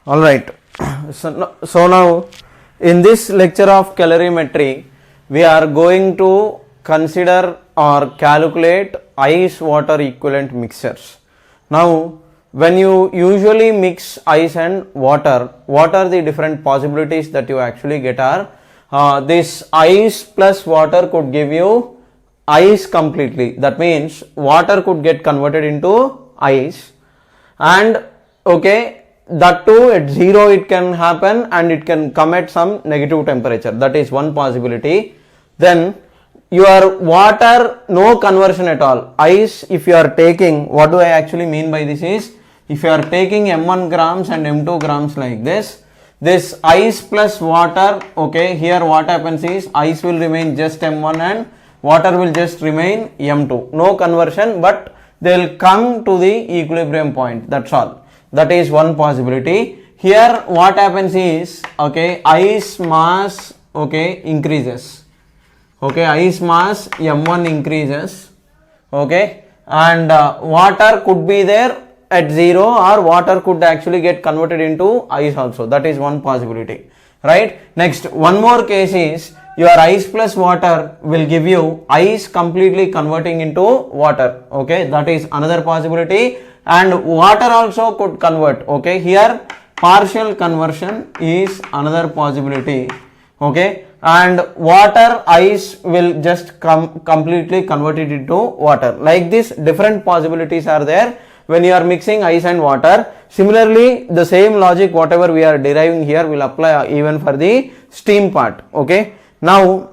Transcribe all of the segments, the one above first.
All right. So now in this lecture of calorimetry, we are going to consider or calculate ice water equivalent mixtures. Now, when you usually mix ice and water, what are the different possibilities that you actually get are this ice plus water could give you ice completely. That means water could get converted into ice, and okay, that too at zero it can happen, and it can come at some negative temperature. That is one possibility. Then your water, no conversion at all. Ice, if you are taking, what do I actually mean by this is, if you are taking M1 grams and M2 grams like this ice plus water, okay, here what happens is ice will remain just M1 and water will just remain M2. No conversion, but they will come to the equilibrium point. That's all. That is one possibility. Here what happens is, okay, ice mass, okay, increases. Okay, ice mass M1 increases. Okay, and water could be there at zero, or water could actually get converted into ice also. That is one possibility, right? Next, one more case is your ice plus water will give you ice completely converting into water. Okay, that is another possibility. And water also could convert. Okay, here partial conversion is another possibility. Okay, and water ice will just completely convert it into water. Like this, different possibilities are there when you are mixing ice and water. Similarly, the same logic whatever we are deriving here will apply even for the steam part. Okay, now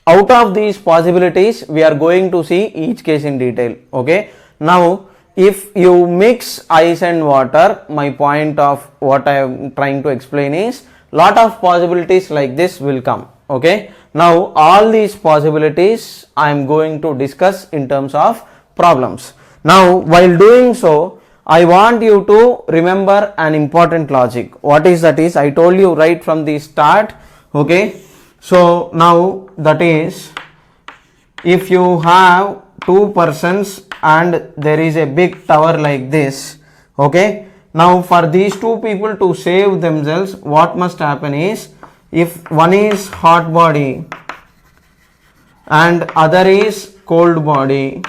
out of these possibilities we are going to see each case in detail. Okay, now if you mix ice and water, my point of what I am trying to explain is, lot of possibilities like this will come. Okay, now all these possibilities I am going to discuss in terms of problems. Now while doing so, I want you to remember an important logic. What is that is, I told you right from the start. Okay, so now that is, if you have two persons and there is a big tower like this, okay, now for these two people to save themselves, what must happen is, if one is hot body and other is cold body,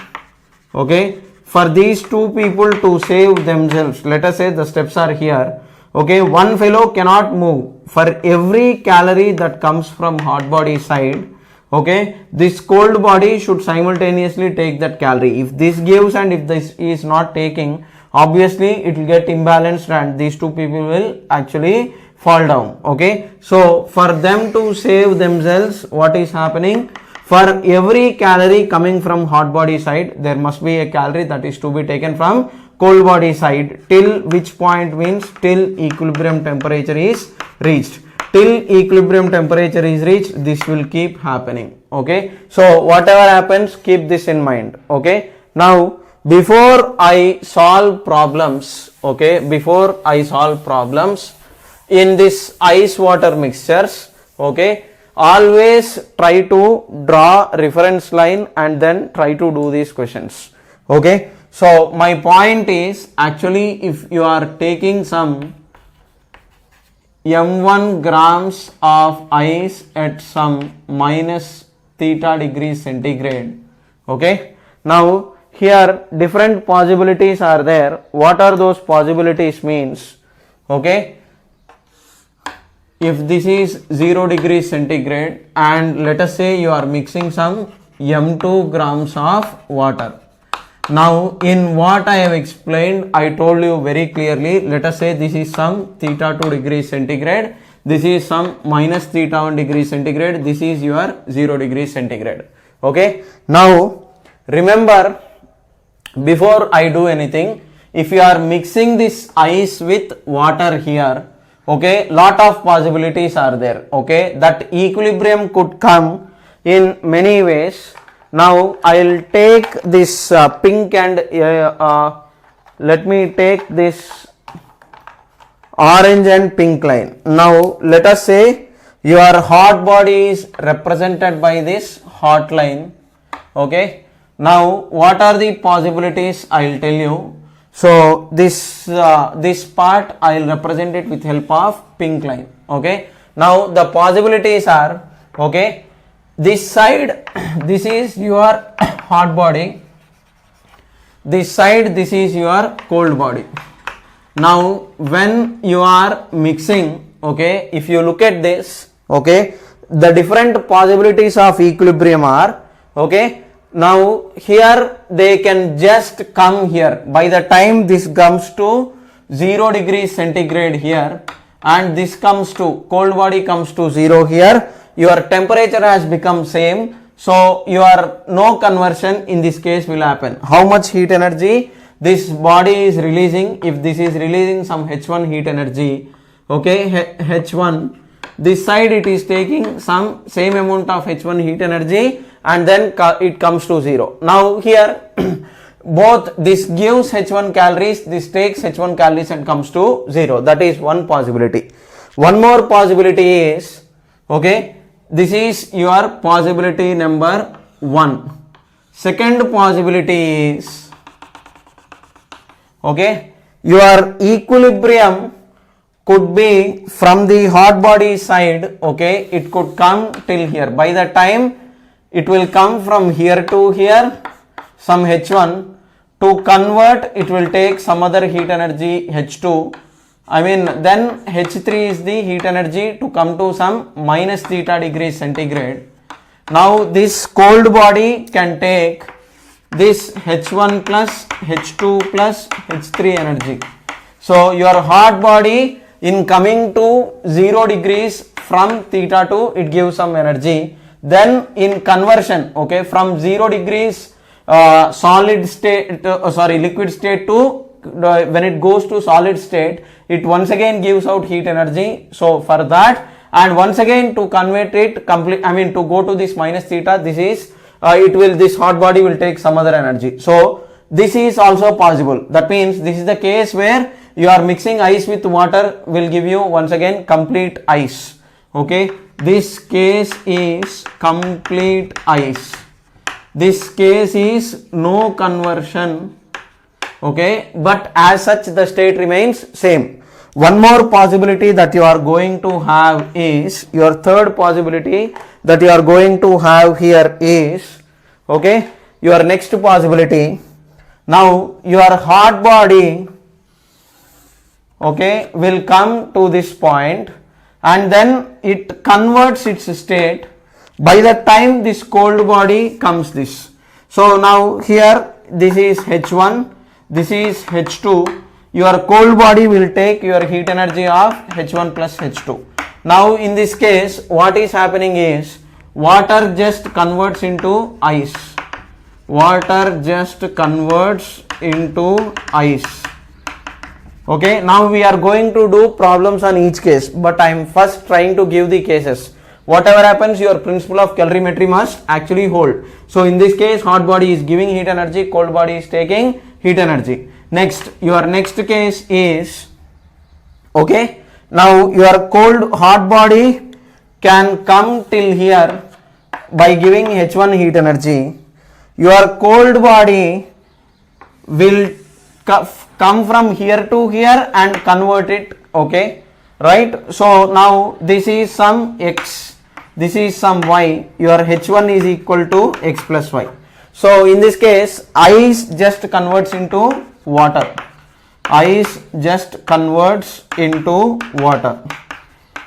okay, for these two people to save themselves, let us say the steps are here. Okay, one fellow cannot move. For every calorie that comes from hot body side, okay, this cold body should simultaneously take that calorie. If this gives and if this is not taking, obviously it will get imbalanced and these two people will actually fall down. Okay, so for them to save themselves, what is happening, for every calorie coming from hot body side, there must be a calorie that is to be taken from cold body side, till which point means till equilibrium temperature is reached. Till equilibrium temperature is reached, this will keep happening. Okay, so whatever happens, keep this in mind. Okay, now before I solve problems, okay, before I solve problems in this ice water mixtures, okay, always try to draw reference line and then try to do these questions. Okay, so my point is, actually if you are taking some M1 grams of ice at some minus theta degrees centigrade, okay, now here different possibilities are there. What are those possibilities means, okay, if this is 0 degrees centigrade and let us say you are mixing some M2 grams of water. Now in what I have explained, I told you very clearly, let us say this is some theta 2 degrees centigrade, this is some minus theta 1 degree centigrade, this is your 0 degrees centigrade. Okay, now remember, before I do anything, if you are mixing this ice with water here, okay, lot of possibilities are there. Okay, that equilibrium could come in many ways. Now I will take this pink and let me take this orange and pink line. Now let us say your hot body is represented by this hot line. Okay, now what are the possibilities, I will tell you. So this part I will represent it with help of pink line. Okay. Now the possibilities are, okay, this side this is your hot body, this side this is your cold body. Now when you are mixing, okay, if you look at this, okay, the different possibilities of equilibrium are, okay, now here they can just come here by the time this comes to 0 degrees centigrade here and this comes to cold body comes to 0 here, your temperature has become same, so your no conversion in this case will happen. How much heat energy this body is releasing? If this is releasing some H1 heat energy, okay, H1, this side it is taking some same amount of H1 heat energy and then it comes to 0. Now here both this gives H1 calories, this takes H1 calories and comes to 0. That is one possibility. One more possibility is, okay, this is your possibility number 1. Second possibility is, okay, your equilibrium could be from the hot body side, okay, it could come till here. By the time it will come from here to here, some H1, to convert it will take some other heat energy H2. I mean then H3 is the heat energy to come to some minus theta degrees centigrade. Now this cold body can take this H1 plus H2 plus H3 energy. So your hot body in coming to 0 degrees from theta 2, it gives some energy. Then in conversion, okay, from 0 degrees solid state, liquid state to when it goes to solid state, it once again gives out heat energy. So for that, and once again to convert it complete, I mean to go to this minus theta, this is this hot body will take some other energy. So this is also possible. That means this is the case where you are mixing ice with water will give you once again complete ice. Okay, this case is complete ice. This case is no conversion, okay, but as such the state remains same. One more possibility that you are going to have is, your third possibility that you are going to have here is, okay, your next possibility. Now your hot body, okay, will come to this point and then it converts its state. By the time this cold body comes this. So now here this is H1, this is H2. Your cold body will take your heat energy of H1 plus H2. Now in this case what is happening is water just converts into ice. Water just converts into ice. Okay, now we are going to do problems on each case, but I am first trying to give the cases. Whatever happens, your principle of calorimetry must actually hold. So in this case, hot body is giving heat energy, cold body is taking heat energy. Next, your next case is, okay, now your hot body can come till here by giving H1 heat energy. Your cold body will come from here to here and convert it, okay, right? So now this is some x, this is some y, your H1 is equal to x plus y. So in this case, ice just converts into water. Ice just converts into water.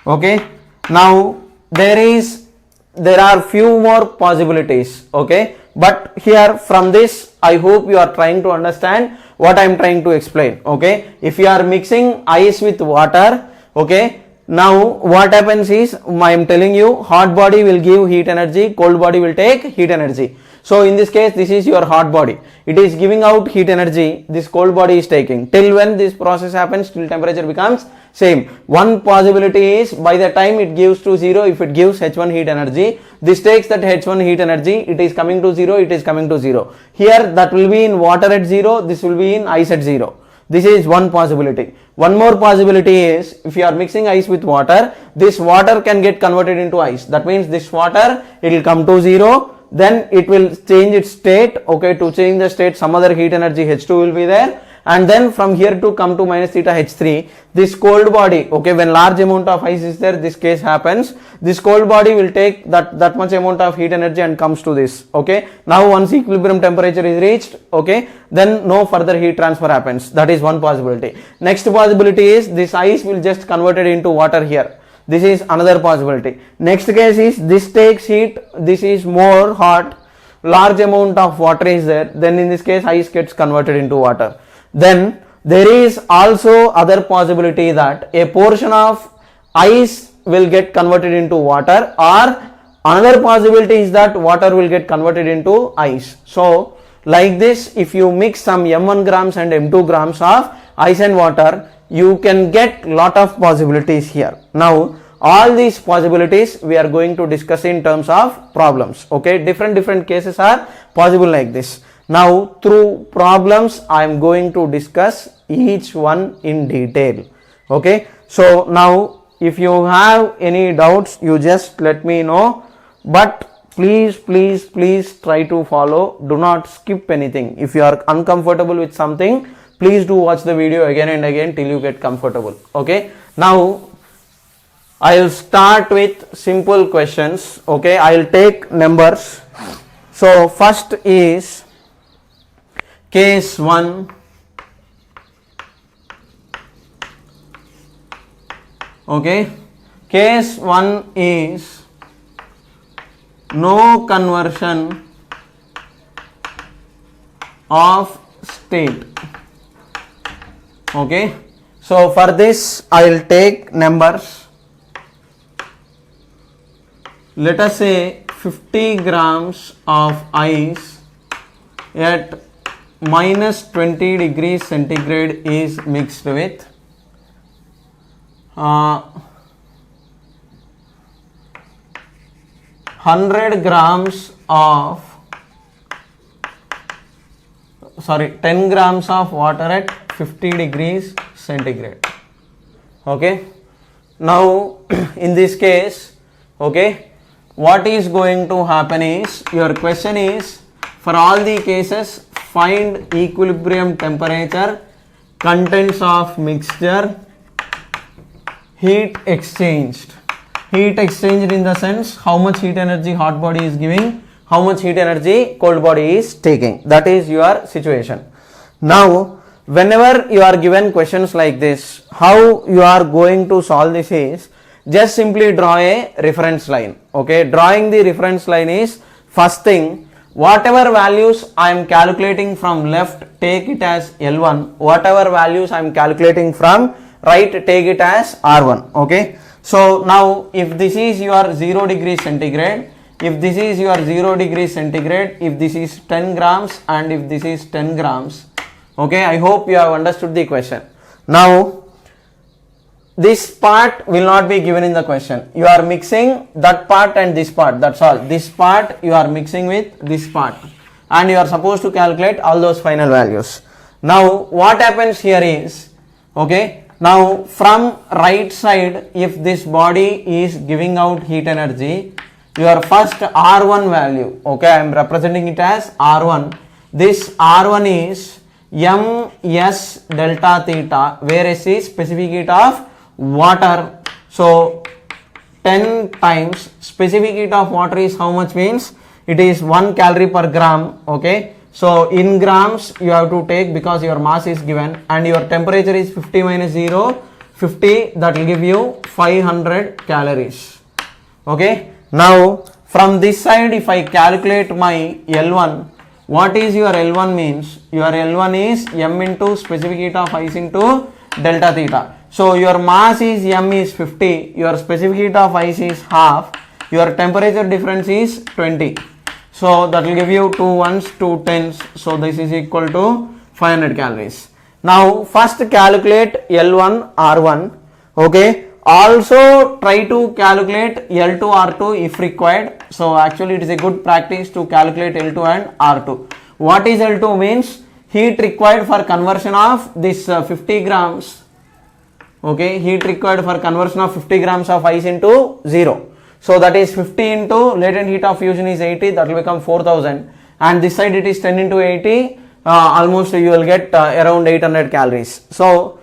Okay. Now there are few more possibilities. Okay. But here from this, I hope you are trying to understand what I am trying to explain. Okay. If you are mixing ice with water, okay, now what happens is, I am telling you, hot body will give heat energy, cold body will take heat energy. So in this case, this is your hot body. It is giving out heat energy, this cold body is taking. Till when this process happens, till temperature becomes same. One possibility is, by the time it gives to 0, if it gives H1 heat energy, this takes that H1 heat energy, it is coming to 0, it is coming to 0. Here that will be in water at 0, this will be in ice at 0. This is one possibility. One more possibility is, if you are mixing ice with water, this water can get converted into ice. That means this water, it will come to 0, then it will change its state. Okay, to change the state, some other heat energy H2 will be there, and then from here to come to minus theta H3, this cold body, okay, when large amount of ice is there, this case happens, this cold body will take that much amount of heat energy and comes to this, okay. Now once equilibrium temperature is reached, okay, then no further heat transfer happens. That is one possibility. Next possibility is this ice will just convert it into water here. This is another possibility. Next case is this takes heat, this is more hot, large amount of water is there, then in this case ice gets converted into water. Then there is also other possibility that a portion of ice will get converted into water, or another possibility is that water will get converted into ice. So like this, if you mix some m1 grams and m2 grams of ice and water, you can get lot of possibilities here. Now all these possibilities we are going to discuss in terms of problems, okay. Different cases are possible like this. Now through problems I am going to discuss each one in detail, okay. So now if you have any doubts, you just let me know, but please try to follow, do not skip anything. If you are uncomfortable with something, please do watch the video again and again till you get comfortable, okay. Now I will start with simple questions, okay. I will take numbers. So first is case 1, okay. Case 1 is no conversion of state, okay. So for this I will take numbers. Let us say 50 grams of ice at minus 20 degrees centigrade is mixed with 100 grams of 10 grams of water at 50 degrees centigrade, okay. Now in this case, okay, what is going to happen is, your question is, for all the cases find equilibrium temperature, contents of mixture, heat exchanged in the sense how much heat energy hot body is giving, how much heat energy cold body is taking. That is your situation. Now whenever you are given questions like this, how you are going to solve this is, just simply draw a reference line, okay. Drawing the reference line is, first thing, whatever values I am calculating from left, take it as L1, whatever values I am calculating from right, take it as R1, okay. So now if this is your 0 degree centigrade, if this is your 0 degree centigrade, if this is 10 grams and if this is 10 grams, okay, I hope you have understood the question. Now this part will not be given in the question. You are mixing that part and this part, that's all. This part you are mixing with this part and you are supposed to calculate all those final values. Now what happens here is, okay, now from right side, if this body is giving out heat energy, your first R1 value, okay, I am representing it as R1. This R1 is ms delta theta, where S is specific heat of water. So 10 times specific heat of water is how much, means it is 1 calorie per gram, okay. So in grams you have to take, because your mass is given and your temperature is 50 minus 0, 50, that will give you 500 calories, okay. Now from this side, if I calculate my L1, what is your L1 means? Your L1 is m into specific heat of ice into delta theta. So your mass is m is 50, your specific heat of ice is half, your temperature difference is 20. So that will give you 2 ones, 2 tens. So this is equal to 500 calories. Now first calculate L1 R1, okay. Also try to calculate L2 R2 if required. So actually it is a good practice to calculate L2 and R2. What is L2 means? Heat required for conversion of this 50 grams, okay, heat required for conversion of 50 grams of ice into 0. So that is 50 into latent heat of fusion is 80, that will become 4000, and this side it is 10 into 80, almost you will get around 800 calories. So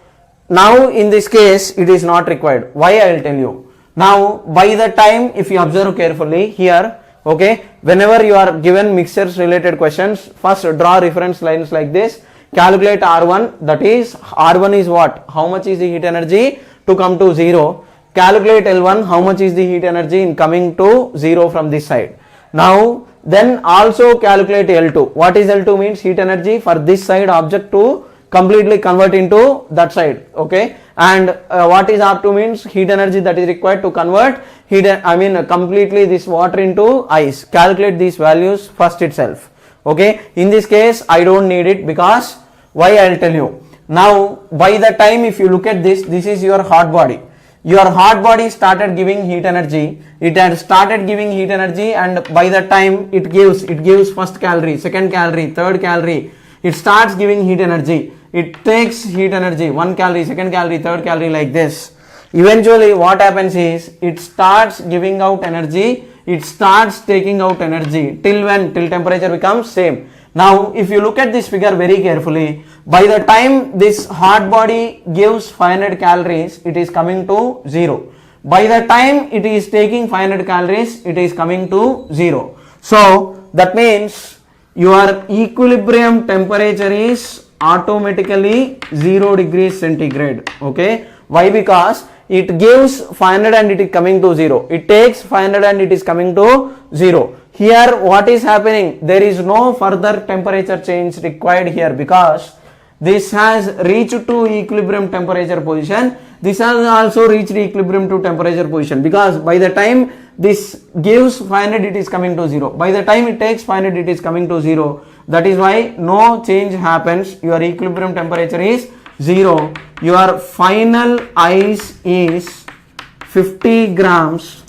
now in this case it is not required. Why? I will tell you. Now by the time, if you observe carefully here, okay, whenever you are given mixtures related questions, first draw reference lines like this. Calculate R1, that is R1 is what? How much is the heat energy to come to 0? Calculate L1, how much is the heat energy in coming to 0 from this side. Now then also calculate L2. What is L2 means? Heat energy for this side object to completely convert into that side, okay. And what is R2 means? Heat energy that is required to convert completely this water into ice. Calculate these values first itself, okay. In this case I don't need it, because why? I will tell you. Now by the time, if you look at this, this is your hot body. Your hot body started giving heat energy. It had started giving heat energy, and by the time it gives first calorie, second calorie, third calorie. It starts giving heat energy. It takes heat energy, 1 calorie, second calorie, third calorie, like this. Eventually what happens is it starts giving out energy. It starts taking out energy till when? Till temperature becomes same. Now if you look at this figure very carefully, by the time this hot body gives 500 calories, it is coming to 0. By the time it is taking 500 calories, it is coming to 0. So that means your equilibrium temperature is automatically 0 degrees centigrade, okay. Why? Because it gives 500 and it is coming to 0. It takes 500 and it is coming to 0. Here what is happening? There is no further temperature change required here, because this has reached to equilibrium temperature position. This has also reached equilibrium to temperature position, because by the time this gives 500, it is coming to 0. By the time it takes 500, it is coming to 0. That is why no change happens. Your equilibrium temperature is 0. Your final ice is 50 grams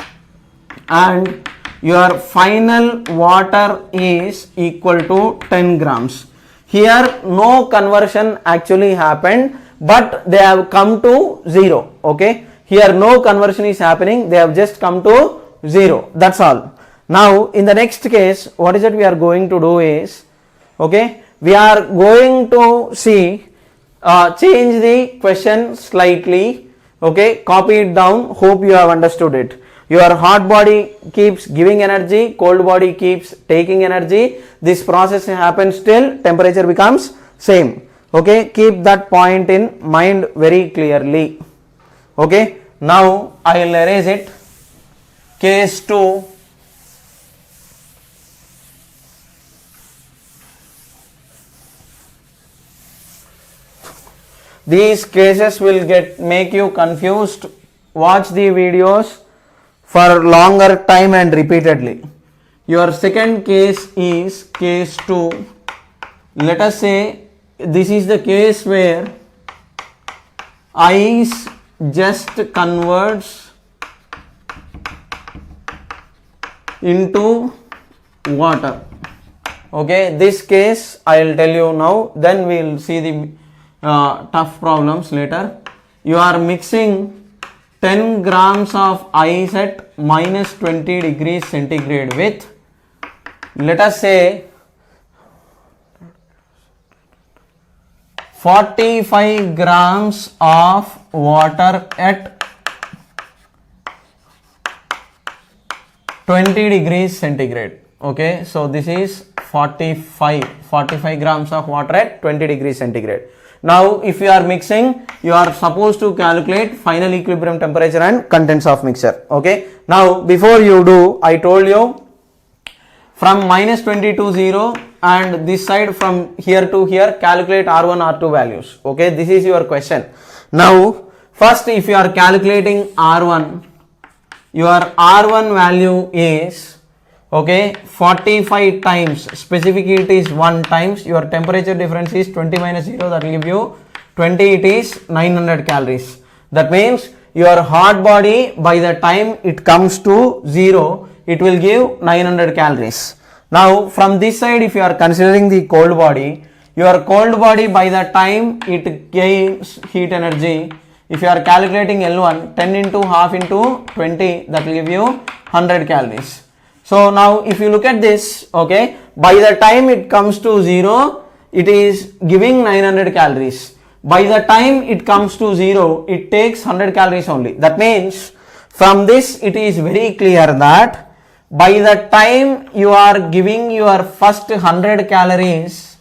and your final water is equal to 10 grams. Here no conversion actually happened, but they have come to 0, okay. Here no conversion is happening, they have just come to 0, that's all. Now in the next case, what is it we are going to do is, okay, we are going to see, change the question slightly, okay, copy it down, hope you have understood it. Your hot body keeps giving energy, cold body keeps taking energy. This process happens till temperature becomes same, okay. Keep that point in mind very clearly, okay. Now I will erase it. Case 2. These cases will make you confused. Watch the videos for longer time and repeatedly. Your second case is case 2. Let us say this is the case where ice just converts into water, okay. This case I will tell you now, then we will see the tough problems later. You are mixing 10 grams of ice at minus 20 degrees centigrade with, let us say, 45 grams of water at 20 degrees centigrade, okay. So this is 45 grams of water at 20 degrees centigrade. Now if you are mixing, you are supposed to calculate final equilibrium temperature and contents of mixture, okay. Now before you do, I told you from minus 20 to 0 and this side from here to here, calculate R1, R2 values, okay. This is your question. Now first, if you are calculating R1, your R1 value is, okay, 45 times, specific heat is 1 times, your temperature difference is 20 minus 0, that will give you 20, it is 900 calories. That means your hot body, by the time it comes to 0, it will give 900 calories. Now from this side, if you are considering the cold body, your cold body, by the time it gains heat energy, if you are calculating L1, 10 into half into 20, that will give you 100 calories. So now if you look at this, okay, by the time it comes to 0, it is giving 900 calories. By the time it comes to 0, it takes 100 calories only. That means from this it is very clear that by the time you are giving your first 100 calories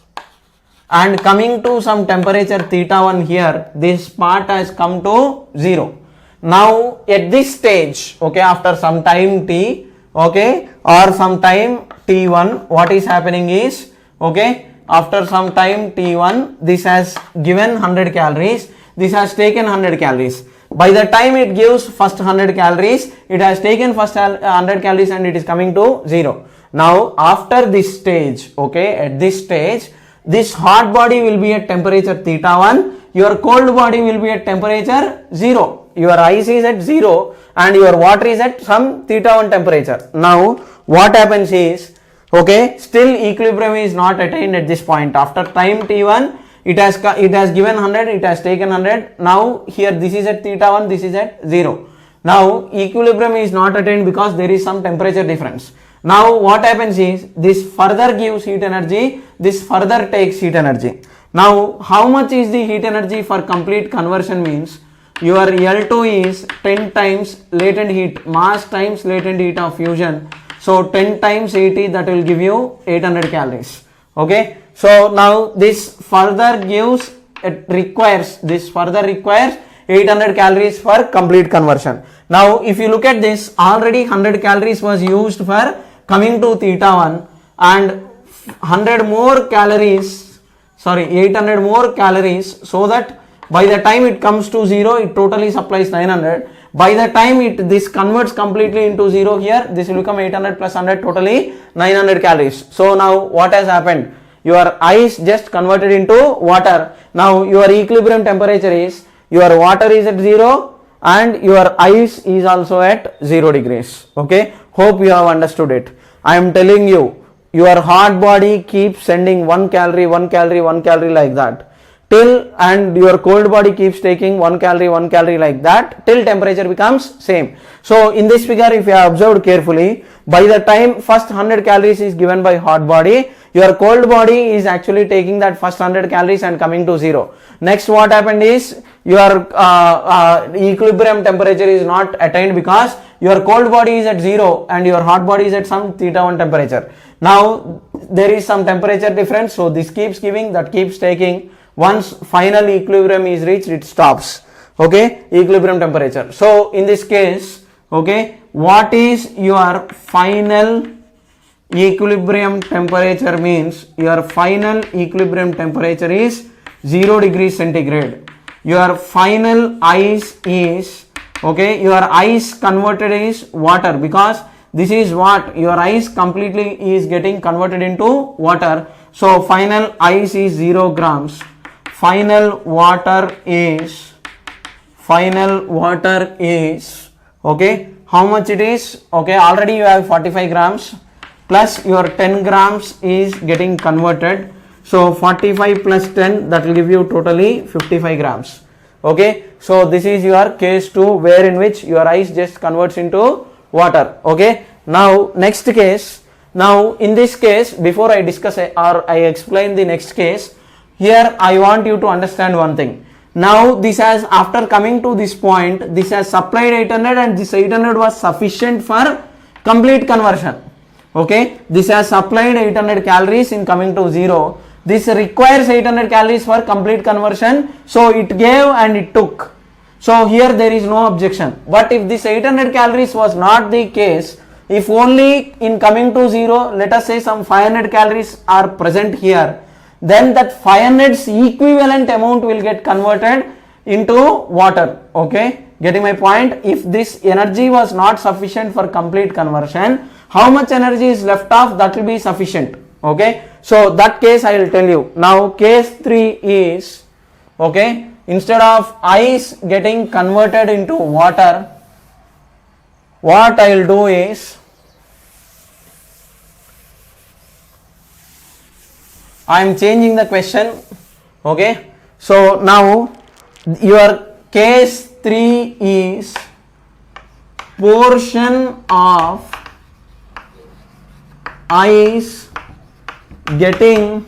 and coming to some temperature theta 1 here, this part has come to 0. Now at this stage, okay, after some time t, okay, or some time t1, what is happening is, okay, after some time t1, this has given 100 calories, this has taken 100 calories. By the time it gives first 100 calories, it has taken first 100 calories and it is coming to 0. Now after this stage, okay, at this stage, this hot body will be at temperature theta 1, your cold body will be at temperature 0. Your ice is at 0 and your water is at some theta 1 temperature. Now what happens is, okay, still equilibrium is not attained at this point. After time t1, it has given 100, it has taken 100. Now here this is at theta 1, this is at 0. Now equilibrium is not attained because there is some temperature difference. Now what happens is, this further gives heat energy, this further takes heat energy. Now how much is the heat energy for complete conversion means, your L2 is 10 times latent heat, mass times latent heat of fusion. So 10 times 80, that will give you 800 calories. Okay. So now this further gives, this further requires 800 calories for complete conversion. Now if you look at this, already 100 calories was used for coming to theta 1 and 800 more calories, so that by the time it comes to 0, it totally supplies 900. By the time this converts completely into 0 here, this will become 800 plus 100, totally 900 calories. So now what has happened? Your ice just converted into water. Now your equilibrium temperature is, your water is at 0 and your ice is also at 0 degrees. Okay. Hope you have understood it. I am telling you, your hot body keeps sending 1 calorie like that, till, and your cold body keeps taking 1 calorie like that, till temperature becomes same. So in this figure, if you have observed carefully, by the time first 100 calories is given by hot body, your cold body is actually taking that first 100 calories and coming to 0. Next what happened is, your equilibrium temperature is not attained because your cold body is at 0 and your hot body is at some theta 1 temperature. Now there is some temperature difference, so this keeps giving, that keeps taking. Once final equilibrium is reached, it stops. Okay, equilibrium temperature. So in this case, okay, what is your final equilibrium temperature means, your final equilibrium temperature is 0 degrees centigrade. Your final ice is, okay, your ice converted is water, because this is what your ice completely is getting converted into water. So final ice is 0 grams. Final water is, okay, how much it is? Okay, already you have 45 grams plus your 10 grams is getting converted. So 45 plus 10, that will give you totally 55 grams. Okay, so this is your case 2, where in which your ice just converts into water. Okay, now next case. Now in this case, before I discuss or I explain the next case, here I want you to understand one thing. Now this has, after coming to this point, this has supplied 800 and this 800 was sufficient for complete conversion. Okay, this has supplied 800 calories in coming to 0. This requires 800 calories for complete conversion. So it gave and it took. So here there is no objection. But if this 800 calories was not the case, if only in coming to 0, let us say some 500 calories are present here, then that 500's equivalent amount will get converted into water. Okay, getting my point? If this energy was not sufficient for complete conversion, how much energy is left off, that will be sufficient. Okay, so that case I will tell you. Now case 3 is, okay, instead of ice getting converted into water, what I will do is, I am changing the question. Okay, so now your case 3 is portion of ice getting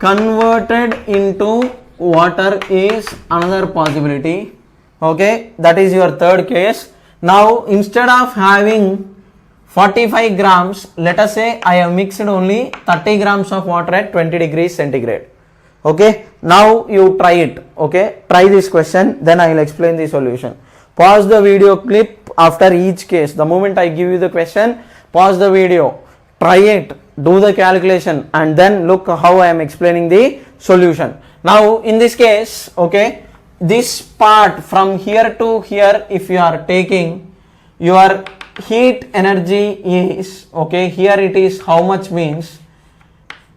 converted into water is another possibility. Okay, that is your third case. Now instead of having 45 grams, let us say I have mixed only 30 grams of water at 20 degrees centigrade. Okay, now you try it. Okay, try this question, then I will explain the solution. Pause the video clip after each case. The moment I give you the question, pause the video, try it, do the calculation, and then look how I am explaining the solution. Now in this case, okay, this part from here to here, if you are taking your heat energy is, okay, here it is how much means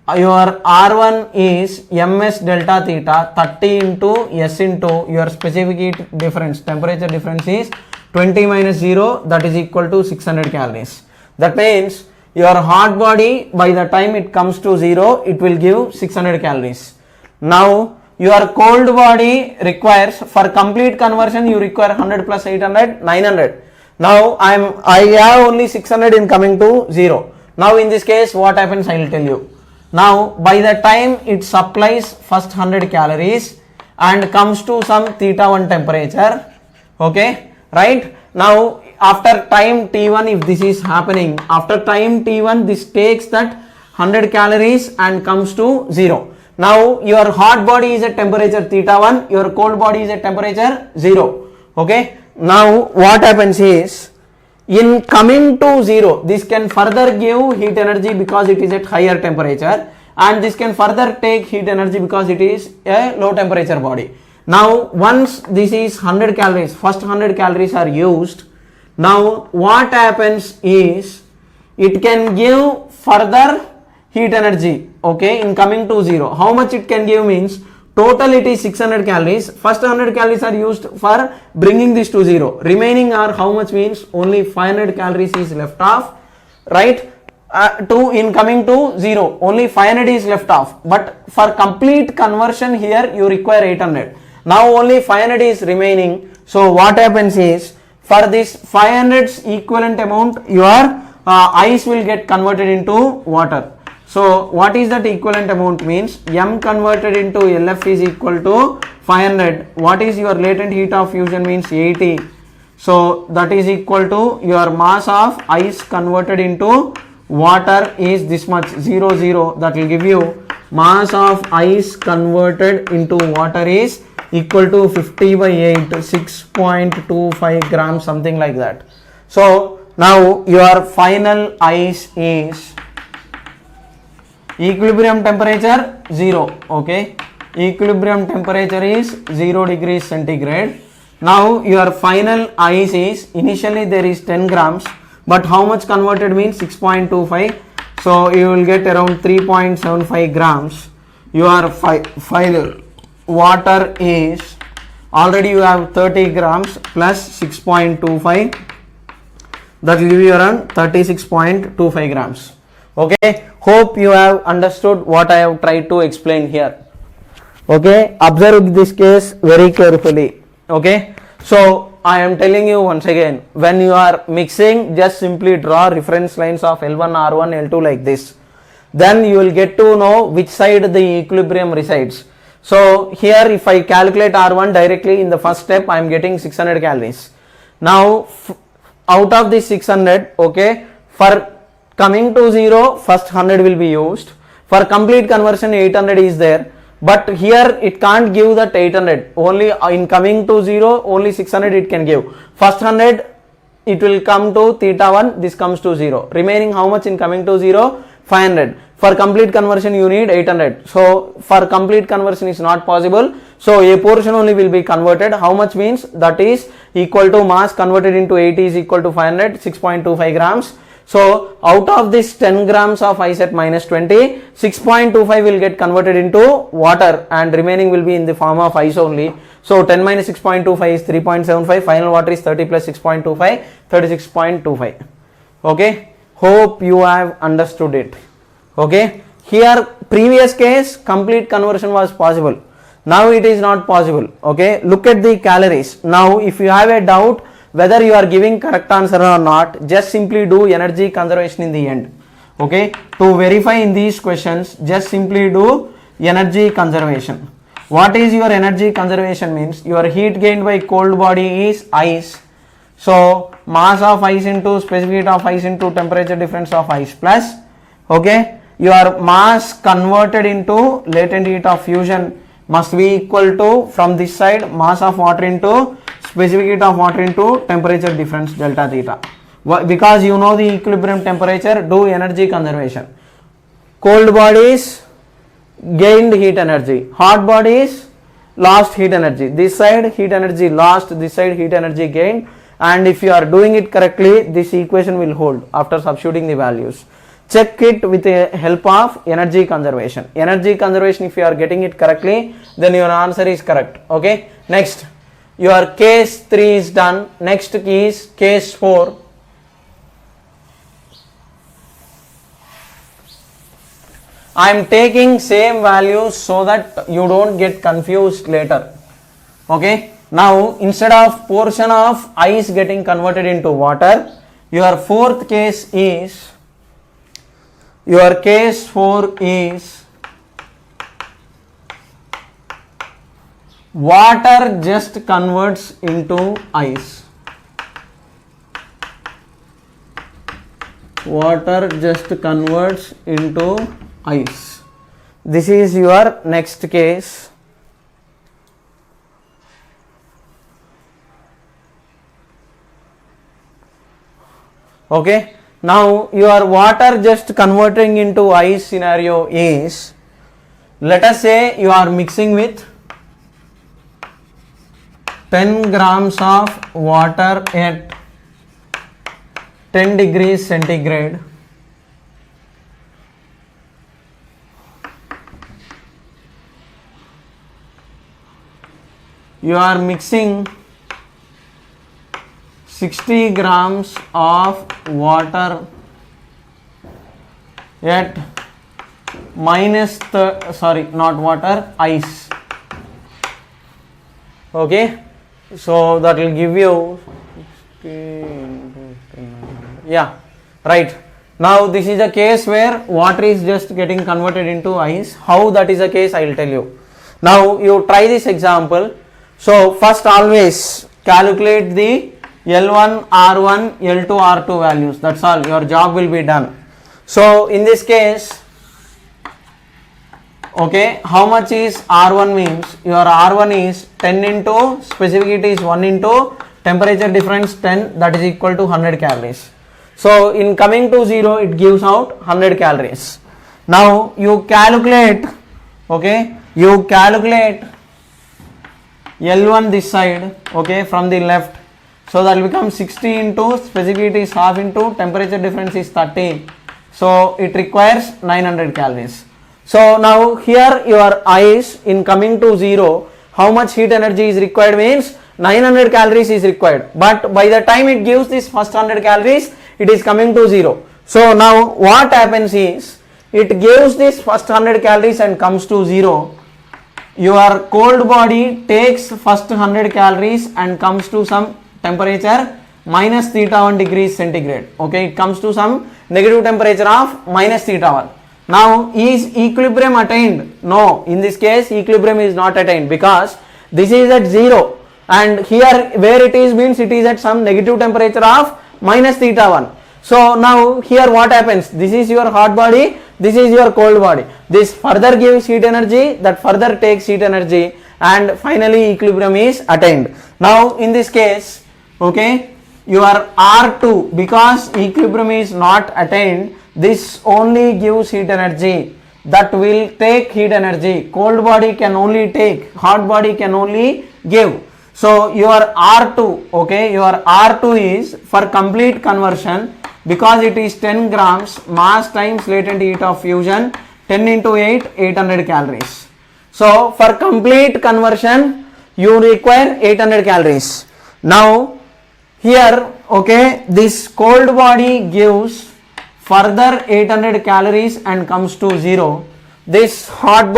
your R1 is ms delta theta 30 into S into your specific heat difference, temperature difference is 20 minus 0, that is equal to 600 calories. That means your hot body, by the time it comes to 0, it will give 600 calories. Now your cold body requires, for complete conversion you require 100 plus 800, 900. Now I have only 600 in coming to 0. Now in this case what happens, I will tell you. Now by the time it supplies first 100 calories and comes to some theta 1 temperature, okay, right? Now after time t1, if this is happening, after time t1 this takes that 100 calories and comes to 0. Now your hot body is at temperature theta 1, your cold body is at temperature 0. Okay, now what happens is, in coming to 0, this can further give heat energy because it is at higher temperature, and this can further take heat energy because it is a low temperature body. Now once this is 100 calories, first 100 calories are used, now what happens is it can give further heat energy, okay, in coming to 0. How much it can give means, total it is 600 calories, first 100 calories are used for bringing this to 0, remaining are how much means only 500 calories is left off, right? To in coming to 0 only 500 is left off, but for complete conversion here you require 800. Now only 500 is remaining. So what happens is, for this 500's equivalent amount, your ice will get converted into water. So what is that equivalent amount means, m converted into LF is equal to 500. What is your latent heat of fusion means 80. So that is equal to your mass of ice converted into water is this much, 0 0, that will give you mass of ice converted into water is equal to 50 by 8, 6.25 grams, something like that. So now your final ice is equilibrium temperature 0, okay, equilibrium temperature is 0 degrees centigrade. Now your final ice is, initially there is 10 grams, but how much converted means 6.25, so you will get around 3.75 grams. Your final water is, already you have 30 grams plus 6.25, that will give you around 36.25 grams. Okay, hope you have understood what I have tried to explain here. Okay, observe this case very carefully. Okay, so I am telling you once again, when you are mixing, just simply draw reference lines of L1, R1, L2 like this. Then you will get to know which side the equilibrium resides. So here if I calculate R1 directly in the first step, I am getting 600 calories. Now out of this 600, okay, for coming to 0, first 100 will be used. For complete conversion 800 is there. But here it can't give that 800, only in coming to 0 only 600 it can give. First 100 it will come to theta 1, this comes to 0, remaining how much in coming to 0, 500. For complete conversion you need 800, so for complete conversion is not possible, so a portion only will be converted. How much means, that is equal to mass converted into 80 is equal to 500, 6.25 grams. So out of this 10 grams of ice at minus 20, 6.25 will get converted into water and remaining will be in the form of ice only. So 10 minus 6.25 is 3.75, final water is 30 plus 6.25, 36.25. Okay, hope you have understood it. Okay, here previous case complete conversion was possible, now it is not possible. Okay, look at the calories. Now if you have a doubt whether you are giving correct answer or not, just simply do energy conservation in the end. Okay, to verify in these questions, just simply do energy conservation. What is your energy conservation means? Your heat gained by cold body is ice. So mass of ice into specific heat of ice into temperature difference of ice plus, okay, your mass converted into latent heat of fusion must be equal to, from this side, mass of water into specific heat of water into temperature difference delta theta. Because you know the equilibrium temperature, do energy conservation. Cold bodies gained heat energy, hot bodies lost heat energy. This side heat energy lost, this side heat energy gained, and if you are doing it correctly, this equation will hold after substituting the values. Check it with the help of energy conservation. Energy conservation, if you are getting it correctly, then your answer is correct. Okay, next, your case 3 is done. Next is case 4. I am taking same values so that you don't get confused later. Okay, now instead of portion of ice getting converted into water, your fourth case is, your case 4 is water just converts into ice. Water just converts into ice. This is your next case. Okay, now your water just converting into ice scenario is, let us say you are mixing with 10 grams of water at 10 degrees centigrade. You are mixing 60 grams of water at minus ice. Okay, so that will give you 16, yeah, right. Now this is a case where water is just getting converted into ice. How that is a case, I will tell you. Now you try this example. So first always calculate the L1, R1, L2, R2 values. That's all. Your job will be done. So in this case, okay, how much is R1 means? Your R1 is 10 into specific heat is 1 into temperature difference 10, that is equal to 100 calories. So in coming to 0, it gives out 100 calories. Now you calculate, okay, you calculate L1 this side, okay, from the left. So that will become 60 into specific heat is half into temperature difference is 30. So it requires 900 calories. So now here your ice in coming to 0, how much heat energy is required means 900 calories is required. But by the time it gives this first 100 calories, it is coming to 0. So now what happens is, it gives this first 100 calories and comes to 0. Your cold body takes first 100 calories and comes to some temperature minus theta 1 degrees centigrade. Okay, it comes to some negative temperature of minus theta 1. Now is equilibrium attained? No, in this case equilibrium is not attained because this is at 0 and here where it is means it is at some negative temperature of minus theta 1. So now here what happens? This is your hot body, this is your cold body. This further gives heat energy, that further takes heat energy, and finally equilibrium is attained. Now in this case, okay, your R2, because equilibrium is not attained, this only gives heat energy, that will take heat energy. Cold body can only take, hot body can only give. So your R2, okay, your R2 is for complete conversion, because it is 10 grams mass times latent heat of fusion, 10 into 8, 800 calories. So for complete conversion you require 800 calories. Now here, okay, this cold body gives further 800 calories and comes to 0. This cold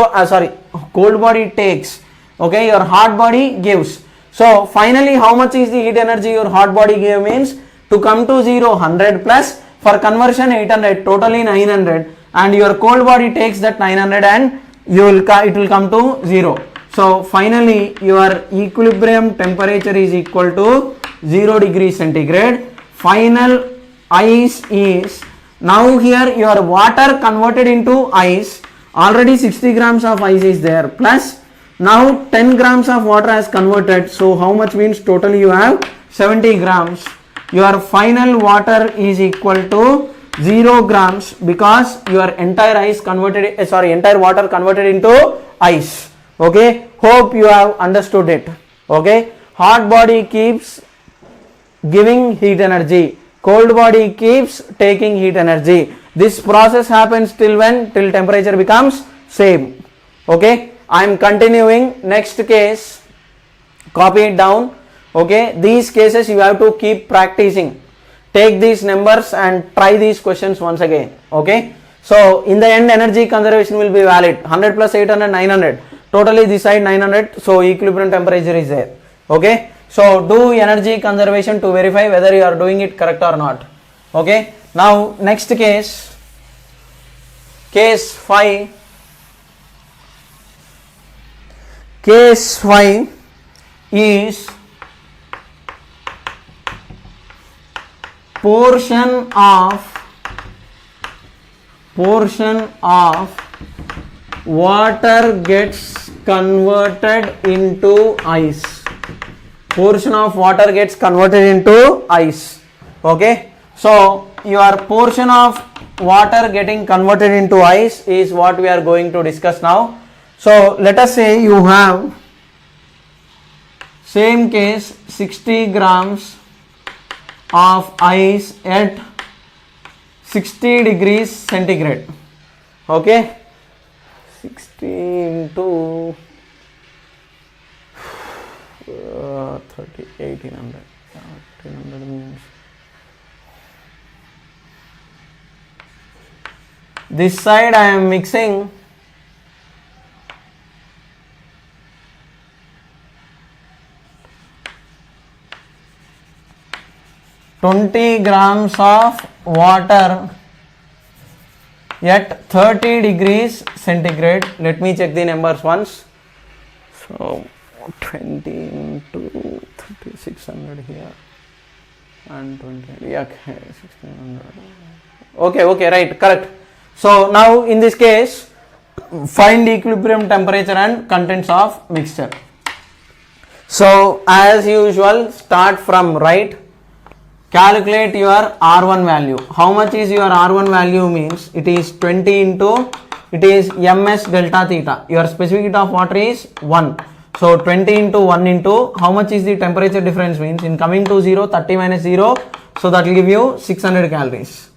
body takes, okay, your hot body gives. So finally how much is the heat energy your hot body gave means, to come to 0 100 plus, for conversion 800, totally 900, and your cold body takes that 900 and it will come to 0. So finally your equilibrium temperature is equal to 0 degrees centigrade. Final ice is, now here your water converted into ice, already 60 grams of ice is there, plus now 10 grams of water has converted, so how much means totally you have 70 grams. Your final water is equal to 0 grams because your entire entire water converted into ice. Okay, hope you have understood it. Okay, hot body keeps giving heat energy, cold body keeps taking heat energy. This process happens till when? Till temperature becomes same. Okay, I am continuing. Next case, copy it down. Okay, these cases you have to keep practicing. Take these numbers and try these questions once again. Okay, so in the end energy conservation will be valid. 100 plus 800, 900. Totally this side 900, so equilibrium temperature is there. Okay, so do energy conservation to verify whether you are doing it correct or not. Okay, now next case 5. Case 5 is portion of water gets converted into ice. Portion of water gets converted into ice. Okay, so your portion of water getting converted into ice is what we are going to discuss now. So let us say you have, same case, 60 grams of ice at 60 degrees centigrade. Okay, 60 into 30, 1800. 1800 means, this side I am mixing 20 grams of water at 30 degrees centigrade. Let me check the numbers once. So 20 into 3600 here and 20, yeah, okay, 1600. Okay, right, correct. So now in this case, find equilibrium temperature and contents of mixture. So as usual, start from right. Calculate your R1 value. How much is your R1 value means it is 20 into, it is ms delta theta. Your specific heat of water is 1. So 20 into 1 into, how much is the temperature difference means in coming to 0, 30 minus 0. So that will give you 600 calories.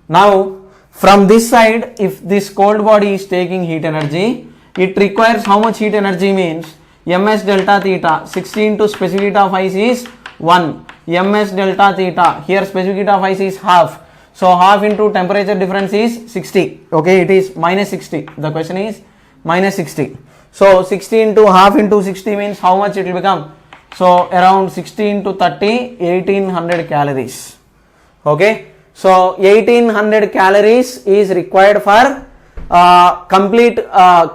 Now from this side, if this cold body is taking heat energy, it requires how much heat energy means ms delta theta. 60 into specific heat of ice is 1. ms delta theta, here specific heat of ice is half, so half into temperature difference is 60. Okay, it is minus 60. The question is minus 60. So 60 into half into 60 means how much it will become? So around 60 into 30, 1800 calories. Okay, so 1800 calories is required for complete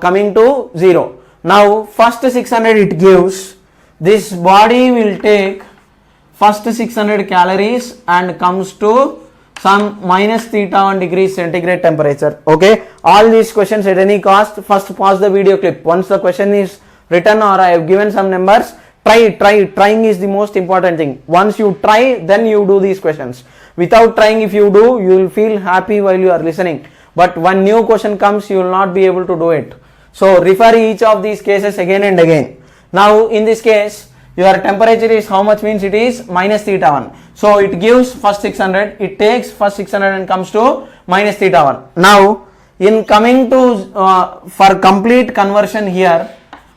coming to 0. Now first 600 it gives, this body will take first 600 calories and comes to some minus theta 1 degree centigrade temperature. Okay, all these questions at any cost, first pause the video clip. Once the question is written or I have given some numbers, trying is the most important thing. Once you try, then you do these questions. Without trying, if you do, you will feel happy while you are listening, but when new question comes, you will not be able to do it. So refer each of these cases again and again. Now in this case, your temperature is how much means it is minus theta 1. So it gives first 600, it takes first 600 and comes to minus theta 1. Now in coming to for complete conversion here,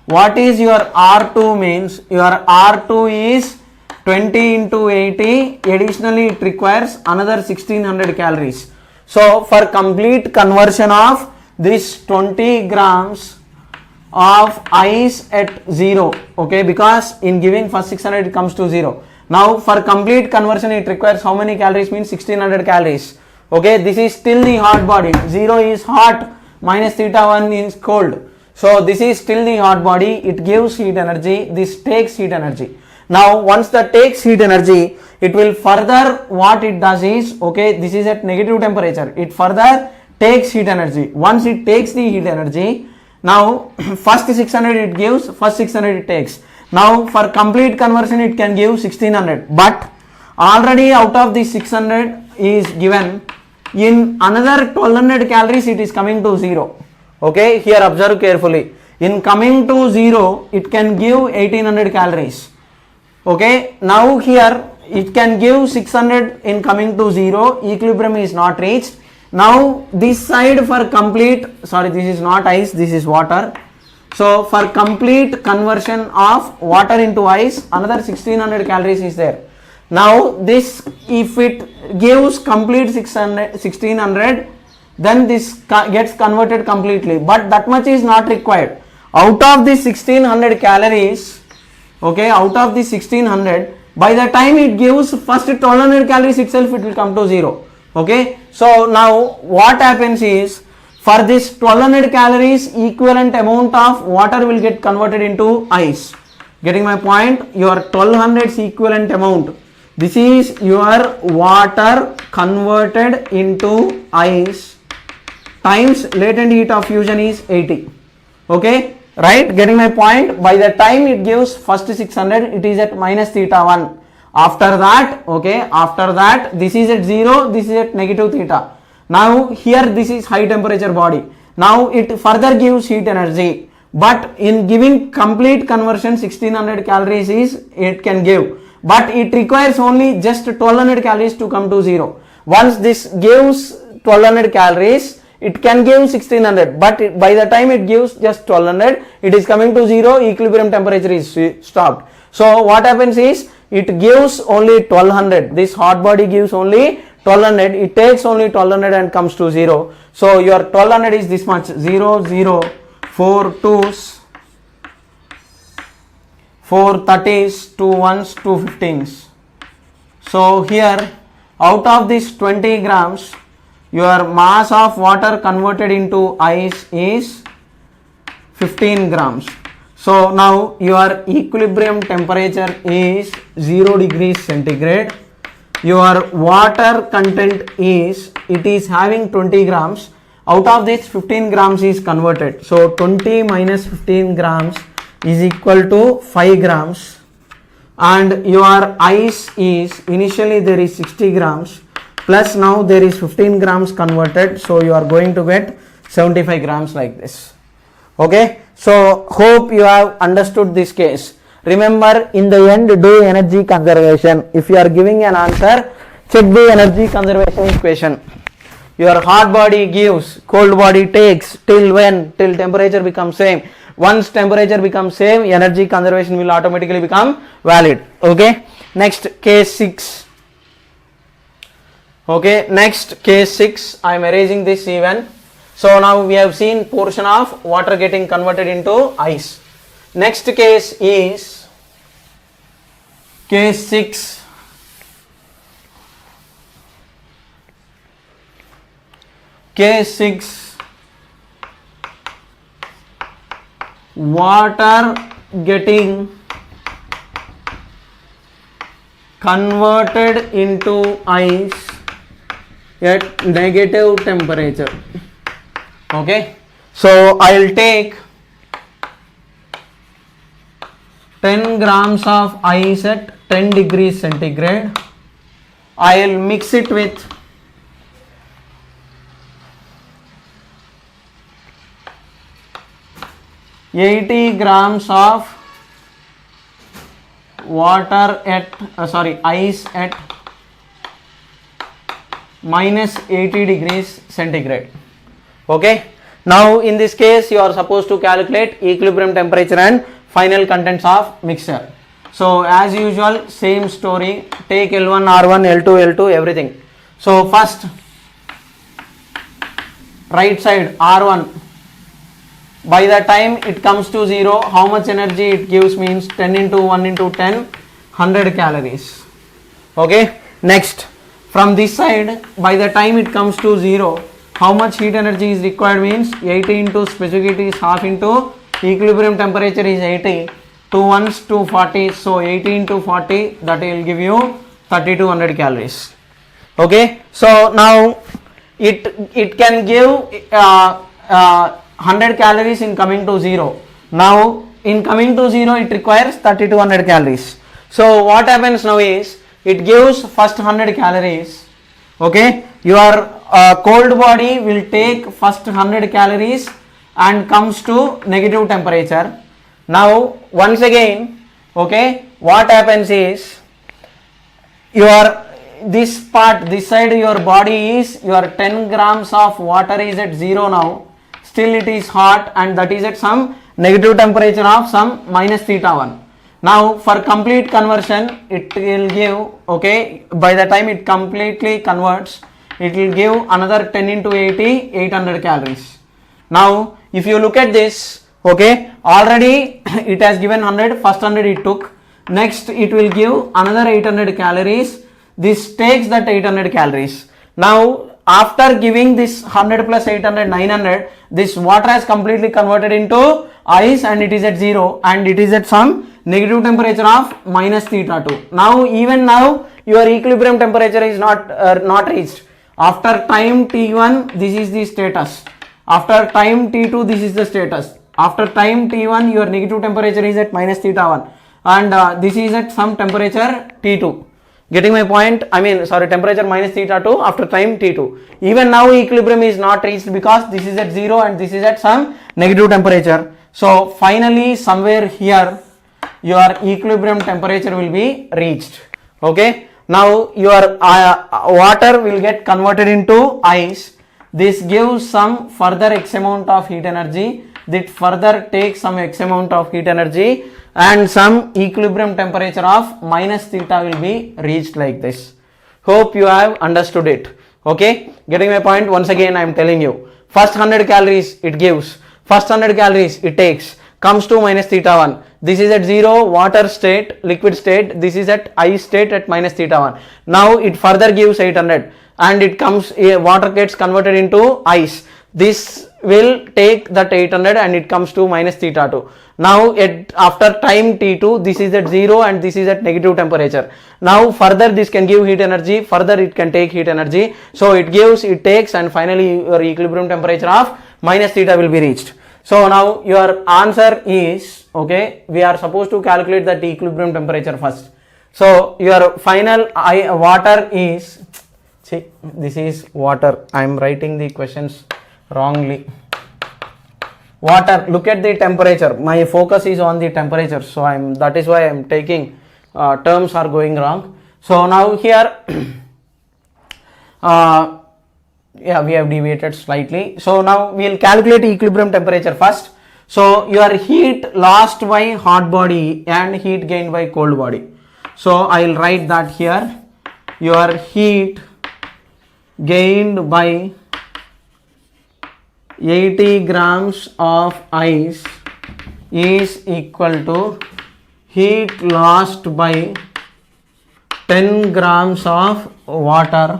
what is your R2 means? Your R2 is 20 into 80, additionally it requires another 1600 calories. So for complete conversion of this 20 grams of ice at 0, okay, because in giving first 600 it comes to 0. Now for complete conversion it requires how many calories means 1600 calories. Okay, this is still the hot body, 0 is hot, minus theta 1 is cold. So this is still the hot body, it gives heat energy, this takes heat energy. Now once that takes heat energy, it will further, what it does is, okay, this is at negative temperature, it further takes heat energy. Once it takes the heat energy, now first 600 it gives, first 600 it takes. Now for complete conversion it can give 1600, but already out of the 600 is given, in another 1200 calories it is coming to 0. Okay, here observe carefully, in coming to 0 it can give 1800 calories. Okay, now here it can give 600 in coming to 0, equilibrium is not reached. Now this side for complete, sorry, this is not ice, this is water. So for complete conversion of water into ice, another 1600 calories is there. Now this, if it gives complete 1600, then this gets converted completely, but that much is not required. Out of the 1600 calories, okay, out of the 1600, by the time it gives first 1200 calories itself, it will come to 0. Okay, so now what happens is, for this 1200 calories, equivalent amount of water will get converted into ice. Getting my point? Your 1200's equivalent amount, this is your water converted into ice, times latent heat of fusion is 80. Okay, right? Getting my point? By the time it gives first 600, it is at minus theta 1. After that, okay, after that, this is at 0, this is at negative theta. Now here this is high temperature body. Now it further gives heat energy, but in giving complete conversion 1600 calories is it can give, but it requires only just 1200 calories to come to 0. Once this gives 1200 calories, it can give 1600, but by the time it gives just 1200, it is coming to 0, equilibrium temperature is stopped. So what happens is, it gives only 1200, this hot body gives only 1200, it takes only 1200 and comes to 0. So your 1200 is this much, 0 0 4 2s 4 30s 2 1s 2 15s. So here out of this 20 grams, your mass of water converted into ice is 15 grams. So now your equilibrium temperature is 0 degrees centigrade. Your water content is, it is having 20 grams. Out of this 15 grams is converted. So 20 minus 15 grams is equal to 5 grams. And your ice is, initially there is 60 grams. Plus now there is 15 grams converted. So you are going to get 75 grams like this. Okay, so hope you have understood this case. Remember, in the end, do energy conservation. If you are giving an answer, check the energy conservation equation. Your hot body gives, cold body takes, till when? Till temperature becomes same. Once temperature becomes same, energy conservation will automatically become valid. Okay, next case 6. Okay, next case 6, I am erasing this even. So now we have seen portion of water getting converted into ice. Next case is case 6. Case 6, water getting converted into ice at negative temperature. Okay, so I will take 10 grams of ice at 10 degrees centigrade. I will mix it with 80 grams of water at ice at minus 80 degrees centigrade. Okay, now in this case you are supposed to calculate equilibrium temperature and final contents of mixture. So as usual, same story, take L1 R1 L2 L2 everything. So first right side R1, by the time it comes to 0, how much energy it gives means 10 into 1 into 10, 100 calories. Okay, next from this side, by the time it comes to 0, how much heat energy is required means 80 into specific heat is half into equilibrium temperature is 80, 2 ones 240, so 80 into 40, that will give you 3200 calories. Okay, so now it can give 100 calories in coming to 0. Now in coming to 0 it requires 3200 calories. So what happens now is it gives first 100 calories. Okay, your cold body will take first 100 calories and comes to negative temperature. Now once again, okay, what happens is your this part, this side your body is, your 10 grams of water is at 0 now, still it is hot and that is at some negative temperature of some minus theta 1. Now for complete conversion it will give, okay, by the time it completely converts it will give another 10 into 80, 800 calories. Now if you look at this, okay, already it has given 100, first 100 it took, next it will give another 800 calories. This takes that 800 calories. Now after giving this 100 plus 800, 900, this water has completely converted into ice and it is at 0 and it is at some negative temperature of minus theta 2. Now even now your equilibrium temperature is not reached. After time t1 this is the status. After time t2 this is the status. After time t1 your negative temperature is at minus theta 1 and this is at some temperature t2. Getting my point? I mean, sorry, temperature minus theta 2 after time t2. Even now equilibrium is not reached because this is at 0 and this is at some negative temperature. So finally somewhere here your equilibrium temperature will be reached. Okay. Now your water will get converted into ice. This gives some further x amount of heat energy. That further takes some x amount of heat energy and some equilibrium temperature of minus theta will be reached like this. Hope you have understood it. Okay, getting my point? Once again I am telling you, first 100 calories it gives, first 100 calories it takes, comes to minus theta 1. This is at 0 water state, liquid state, this is at ice state at minus theta 1. Now it further gives 800 and it comes, water gets converted into ice. This will take that 800 and it comes to minus theta 2. Now after time t2 this is at 0 and this is at negative temperature. Now further this can give heat energy, further it can take heat energy. So it gives, it takes and finally your equilibrium temperature of minus theta will be reached. So now your answer is, okay, we are supposed to calculate that equilibrium temperature first. So your final water is, see, this is water. I am writing the questions wrongly. Water, look at the temperature. My focus is on the temperature, so that is why I am taking terms are going wrong. So now here yeah, we have deviated slightly. So now we will calculate equilibrium temperature first. So your heat lost by hot body and heat gained by cold body. So I will write that here. Your heat gained by 80 grams of ice is equal to heat lost by 10 grams of water.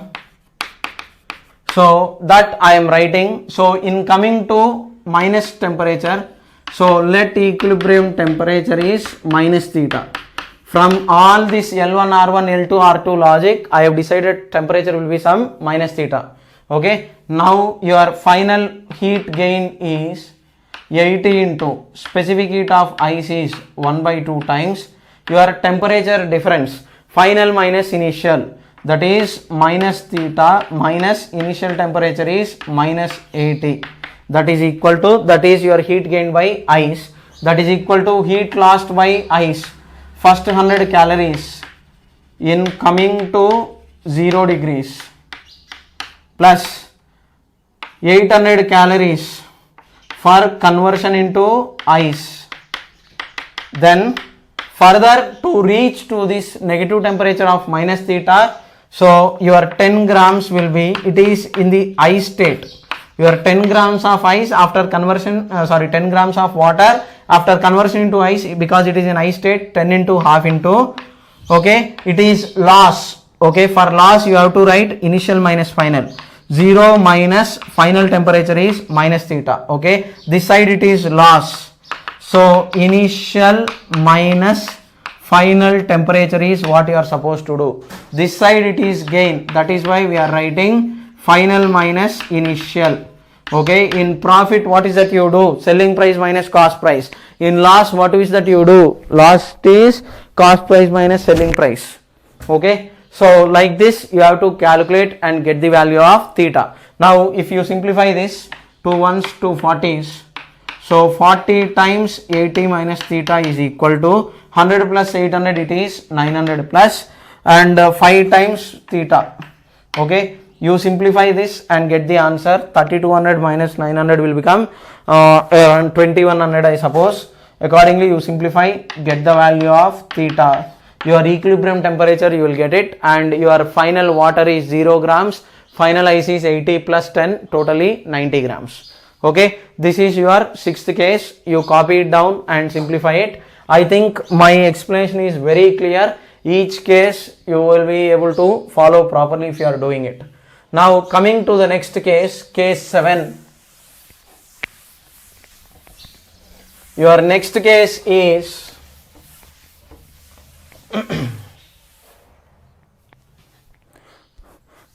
So that I am writing. So in coming to minus temperature, so let equilibrium temperature is minus theta. From all this L1, R1, L2, R2 logic, I have decided temperature will be some minus theta. Okay. Now your final heat gain is 80 into specific heat of ice is 1 by 2 times your temperature difference, final minus initial, that is minus theta minus initial temperature is minus 80, that is equal to, that is your heat gained by ice, that is equal to heat lost by ice, first 100 calories in coming to 0 degrees plus 800 calories for conversion into ice. Then further to reach to this negative temperature of minus theta, so your 10 grams will be, it is in the ice state. Your 10 grams of ice after conversion, 10 grams of water after conversion into ice, because it is in ice state, 10 into half into, okay, it is loss. Okay, for loss you have to write initial minus final. 0 minus final temperature is minus theta. Okay, this side it is loss. So initial minus final temperature is what you are supposed to do. This side it is gain. That is why we are writing final minus initial. Okay, in profit what is that you do? Selling price minus cost price. In loss what is that you do? Loss is cost price minus selling price. Okay, so like this you have to calculate and get the value of theta. Now if you simplify this, 2 ones, 2 40s, so 40 times 80 minus theta is equal to 100 plus 800, it is 900 plus, and 5 times theta. Okay, you simplify this and get the answer. 3200 minus 900 will become around 2100, I suppose. Accordingly you simplify, get the value of theta. Your equilibrium temperature you will get it, and your final water is 0 grams, final ice is 80 plus 10, totally 90 grams. Okay, this is your sixth case. You copy it down and simplify it. I think my explanation is very clear. Each case you will be able to follow properly if you are doing it. Now coming to the next case, case 7. Your next case is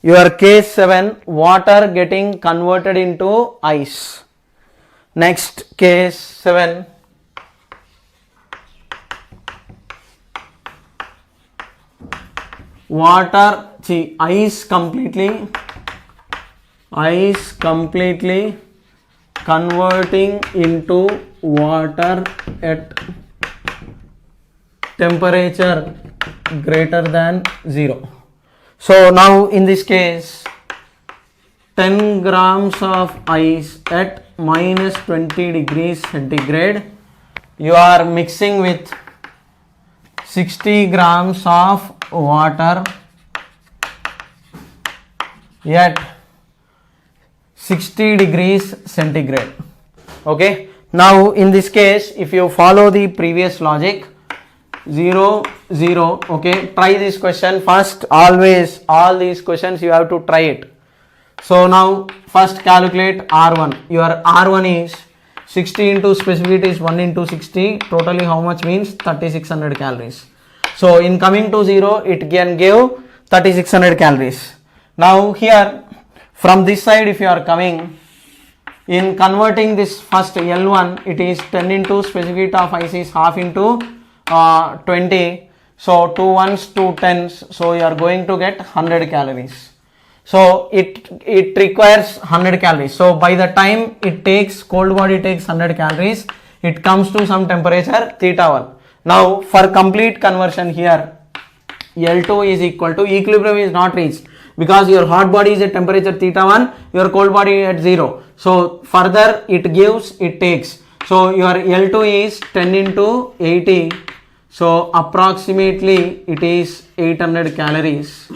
your case 7, water getting converted into ice. Next case 7, water, ice completely converting into water at temperature greater than 0. So now in this case 10 grams of ice at minus 20 degrees centigrade, you are mixing with 60 grams of water at 60 degrees centigrade. Okay, now in this case if you follow the previous logic, 0 0, okay, try this question first. Always all these questions you have to try it. So now first calculate R1. Your R1 is 60 into specific is 1 into 60, totally how much means 3600 calories. So in coming to 0 it can give 3600 calories. Now here from this side if you are coming, in converting this first L1, it is 10 into specific heat of ice is half into 20, so 2 ones 2 tens, so you are going to get 100 calories. So it requires 100 calories. So by the time it takes, cold body takes 100 calories, it comes to some temperature theta 1. Now for complete conversion here, L2 is equal to, equilibrium is not reached because your hot body is at temperature theta 1, your cold body at 0. So further it gives, it takes. So your L2 is 10 into 80, so approximately it is 800 calories.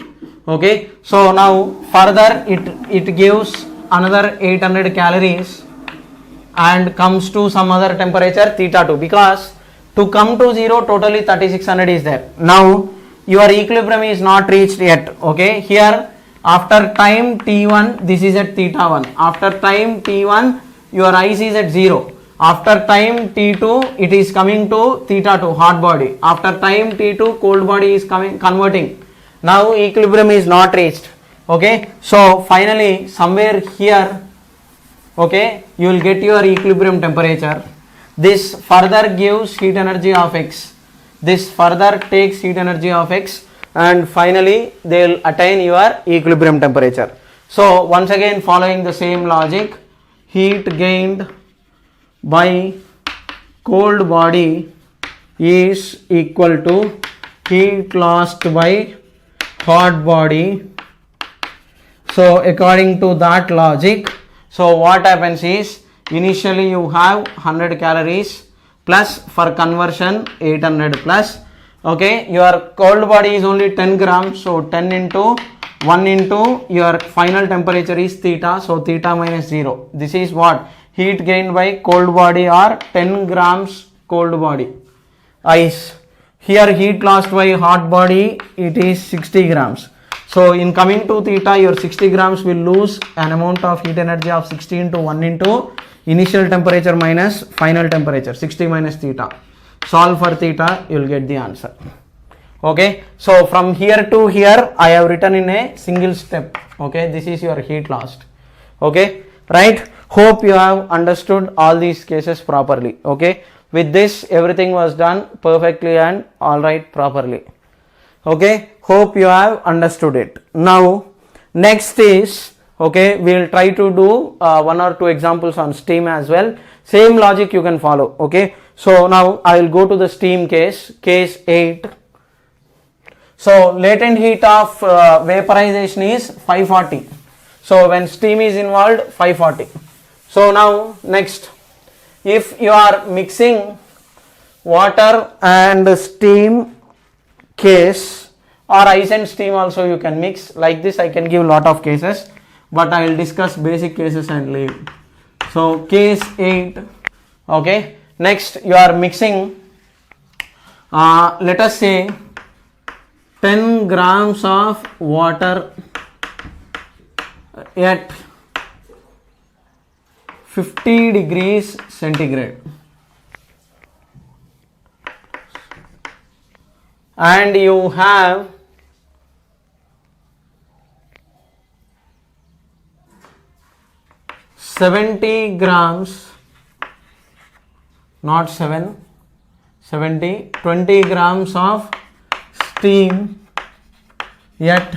Okay, so now further it gives another 800 calories and comes to some other temperature theta 2, because to come to 0 totally 3600 is there. Now your equilibrium is not reached yet. Okay, here after time t1 this is at theta 1, after time t1 your ice is at 0, after time t2 it is coming to theta 2 hot body, after time t2 cold body is converting. Now equilibrium is not reached. Okay, so finally somewhere here, okay, you will get your equilibrium temperature. This further gives heat energy of x, this further takes heat energy of x, and finally they will attain your equilibrium temperature. So once again following the same logic, heat gained by cold body is equal to heat lost by hot body. So according to that logic, so what happens is, initially you have 100 calories plus for conversion 800 plus. Okay, your cold body is only 10 grams, so 10 into 1 into your final temperature is theta, so theta minus 0. This is what heat gained by cold body, or 10 grams cold body ice. Here heat lost by hot body, it is 60 grams. So in coming to theta, your 60 grams will lose an amount of heat energy of 60 into 1 into initial temperature minus final temperature, 60 minus theta. Solve for theta, you will get the answer. Okay, so from here to here I have written in a single step. Okay, this is your heat lost. Okay, right? Hope you have understood all these cases properly. Okay, with this everything was done perfectly and all right properly. Okay, hope you have understood it. Now next is, okay, we will try to do 1 or 2 examples on steam as well. Same logic you can follow. Okay, so now I will go to the steam case, case 8. So latent heat of vaporization is 540. So when steam is involved, 540. So now next, if you are mixing water and steam case, or ice and steam also you can mix. Like this I can give lot of cases, but I will discuss basic cases and leave. So case 8. Okay, next you are mixing let us say 10 grams of water at 50 degrees centigrade, and you have 70 grams, not 7, 70, 20 grams of steam at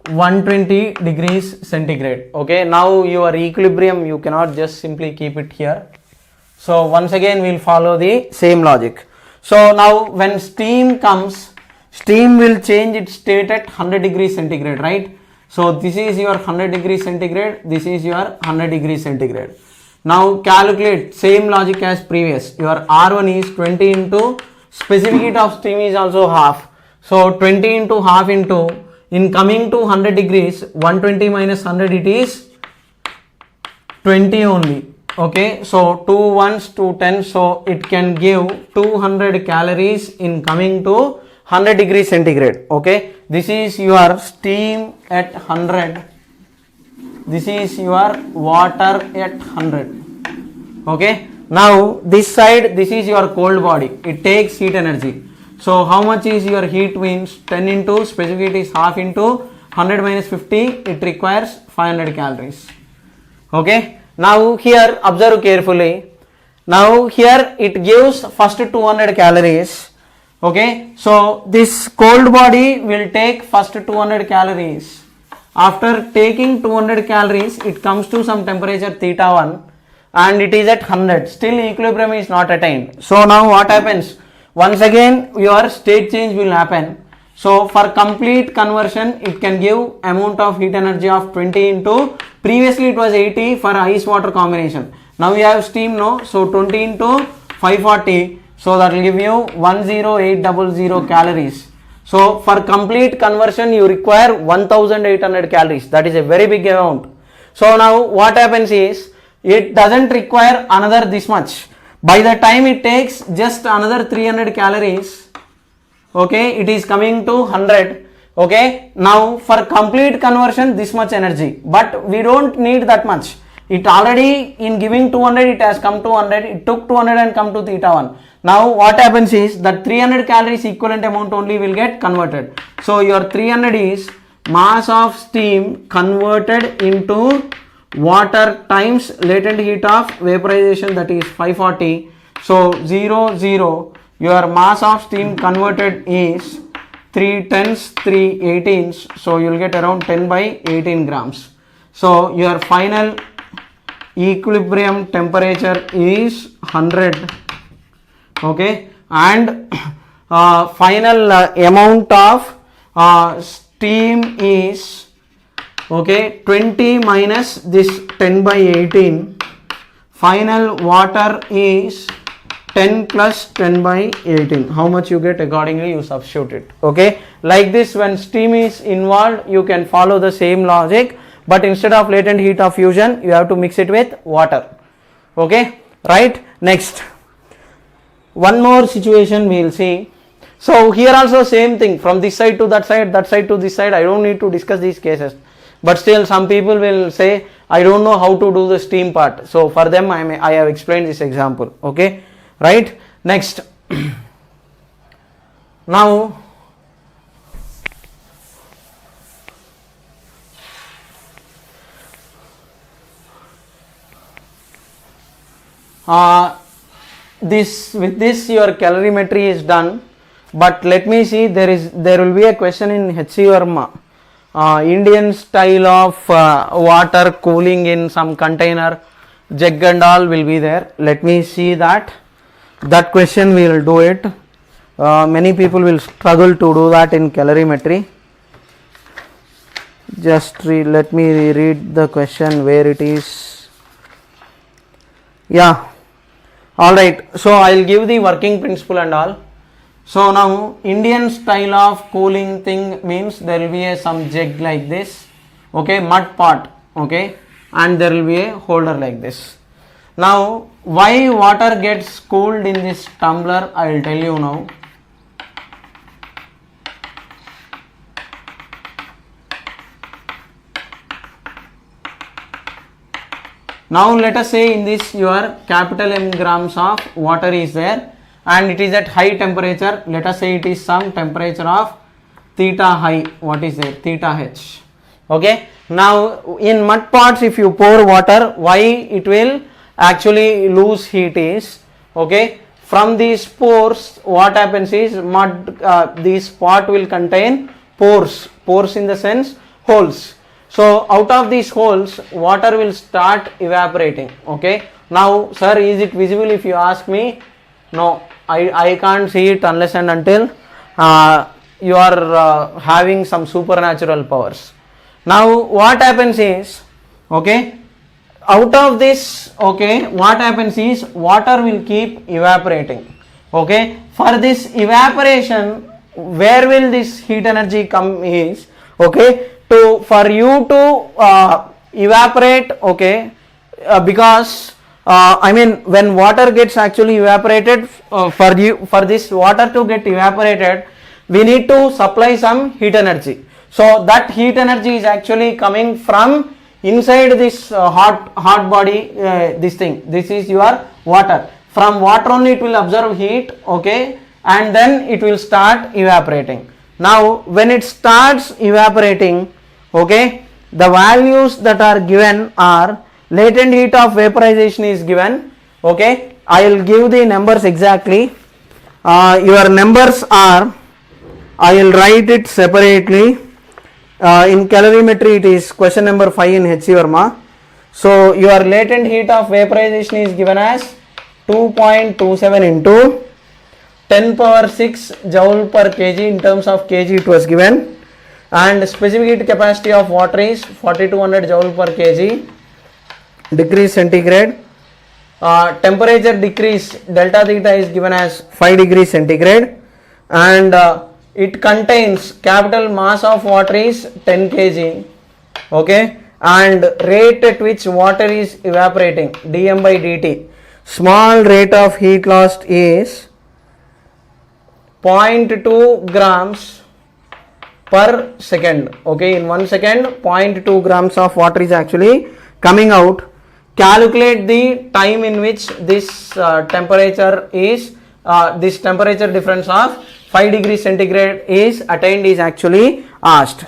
120 degrees centigrade. Okay, now your equilibrium you cannot just simply keep it here. So once again we will follow the same logic. So now when steam comes, steam will change its state at 100 degrees centigrade, right? So this is your 100 degrees centigrade, this is your 100 degrees centigrade. Now calculate same logic as previous. Your R1 is 20 into specific heat of steam is also half. So 20 into half into, in coming to 100 degrees, 120 minus 100 it is 20 only. Okay, so 2 ones, 2 tens, so it can give 200 calories in coming to 100 degrees centigrade. Okay, this is your steam at 100, this is your water at 100. Okay, now this side, this is your cold body, it takes heat energy. So how much is your heat means 10 into specific heat is half into 100 minus 50, it requires 500 calories. Okay, now here observe carefully. Now here it gives first 200 calories. Okay, so this cold body will take first 200 calories. After taking 200 calories, it comes to some temperature theta 1 and it is at 100. Still equilibrium is not attained. So now what happens? Once again your state change will happen. So for complete conversion it can give amount of heat energy of 20 into, previously it was 80 for ice water combination. Now we have steam, no? So 20 into 540, so that will give you 10800 calories. So for complete conversion you require 1800 calories. That is a very big amount. So now what happens is, it doesn't require another this much. By the time it takes just another 300 calories, okay, it is coming to 100. Okay, now for complete conversion this much energy, but we don't need that much. It already in giving 200 it has come to 100, it took 200 and come to theta 1. Now what happens is that 300 calories equivalent amount only will get converted. So your 300 is mass of steam converted into water times latent heat of vaporization, that is 540. So 0 0, your mass of steam converted is 3 tens 3 18s, so you will get around 10 by 18 grams. So your final equilibrium temperature is 100. Okay, and final amount of steam is, okay, 20 minus this 10 by 18, final water is 10 plus 10 by 18. How much you get, accordingly you substitute it. Okay, like this when steam is involved you can follow the same logic, but instead of latent heat of fusion you have to mix it with water. Okay, right? Next, one more situation we will see. So here also same thing, from this side to that side to this side. I don't need to discuss these cases, but still some people will say I don't know how to do the steam part. So for them I have explained this example. Okay, right? Next, now this, with this your calorimetry is done. But let me see, there will be a question in HC Verma, Indian style of water cooling in some container, jug and all will be there. Let me see that question, we will do it. Many people will struggle to do that in calorimetry. Just let me read the question where it is. Yeah, all right. So I will give the working principle and all. So now Indian style of cooling thing means there will be some jug like this, okay, mud pot, okay, and there will be a holder like this. Now why water gets cooled in this tumbler, I will tell you now. Now let us say in this your capital M grams of water is there, and it is at high temperature. Let us say it is some temperature of theta high. What is there? Theta H. Okay. Now in mud pots, if you pour water, why it will actually lose heat is, okay, from these pores what happens is mud, this pot will contain pores in the sense holes. So out of these holes water will start evaporating. Okay. Now sir, is it visible? If you ask me, no, I can't see it unless and until you are having some supernatural powers. Now what happens is, okay, out of this, okay, what happens is water will keep evaporating. Okay, for this evaporation, where will this heat energy come is, okay, for you to evaporate, okay, because I mean when water gets actually evaporated, for this water to get evaporated, we need to supply some heat energy. So that heat energy is actually coming from inside this hot body, this is your water. From water only it will absorb heat, okay, and then it will start evaporating. Now when it starts evaporating, okay, the values that are given are latent heat of vaporization is given. Okay, I will give the numbers exactly. Your numbers are, I will write it separately. In calorimetry it is question number 5 in HC Verma. So your latent heat of vaporization is given as 2.27 into 10 power 6 joule per kg. In terms of kg it was given, and specific heat capacity of water is 4200 joule per kg, degrees centigrade. Temperature decrease delta theta is given as 5 degrees centigrade, and it contains capital mass of water is 10 kg, okay, and rate at which water is evaporating, dm by dt. Small rate of heat lost is 0.2 grams per second. Okay, in 1 second 0.2 grams of water is actually coming out. Calculate the time in which this temperature is, this temperature difference of 5 degrees centigrade is attained is actually asked.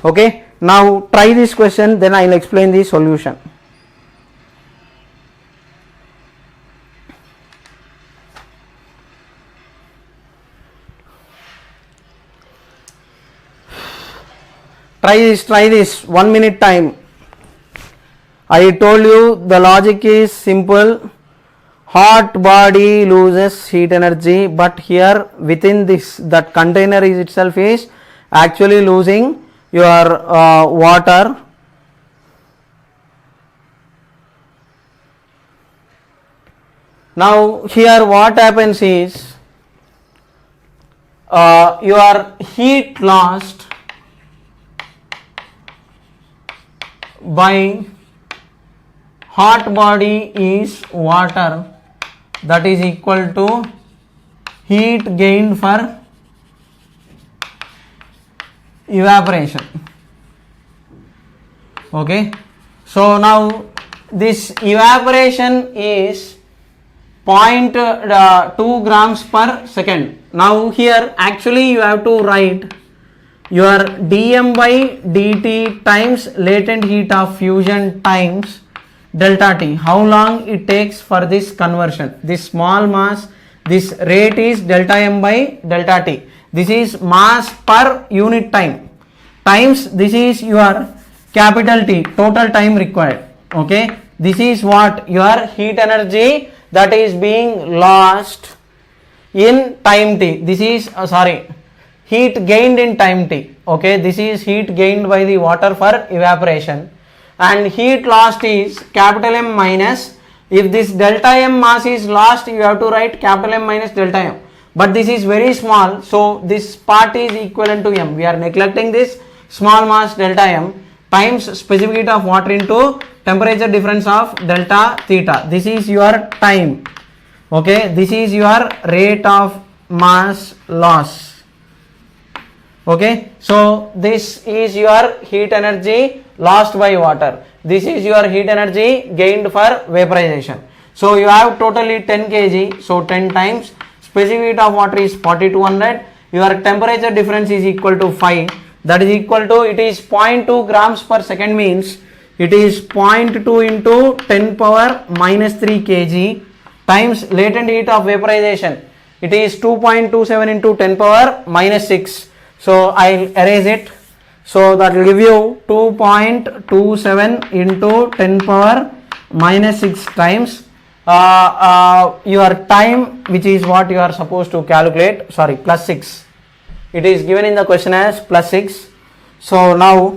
Okay, now try this question, then I will explain the solution. Try this, 1 minute time. I told you the logic is simple. Hot body loses heat energy, but here within this, that container is itself is actually losing your water. Now here what happens is your heat lost by hot body is water, that is equal to heat gained for evaporation. Okay, so now this evaporation is 0.2 grams per second. Now here actually you have to write your dm by dt times latent heat of fusion times delta T. How long it takes for this conversion? This small mass, this rate is delta M by delta T. This is mass per unit time times this is your capital T, total time required. Okay, this is what your heat energy that is being lost in time T. This is heat gained in time T. Okay, this is heat gained by the water for evaporation, and heat lost is capital M minus, if this delta M mass is lost, you have to write capital M minus delta M, but this is very small, so this part is equivalent to M. We are neglecting this small mass delta M times specific heat of water into temperature difference of delta theta. This is your time. Okay, this is your rate of mass loss. Okay, so this is your heat energy lost by water. This is your heat energy gained for vaporization. So you have totally 10 kg, so 10 times specific heat of water is 4200, your temperature difference is equal to 5, that is equal to, it is 0.2 grams per second, means it is 0.2 into 10 power minus 3 kg times latent heat of vaporization, it is 2.27 into 10 power minus 6. So I'll erase it. So that will give you 2.27 into 10 power minus 6 times your time, which is what you are supposed to calculate, plus 6. It is given in the question as plus 6. So now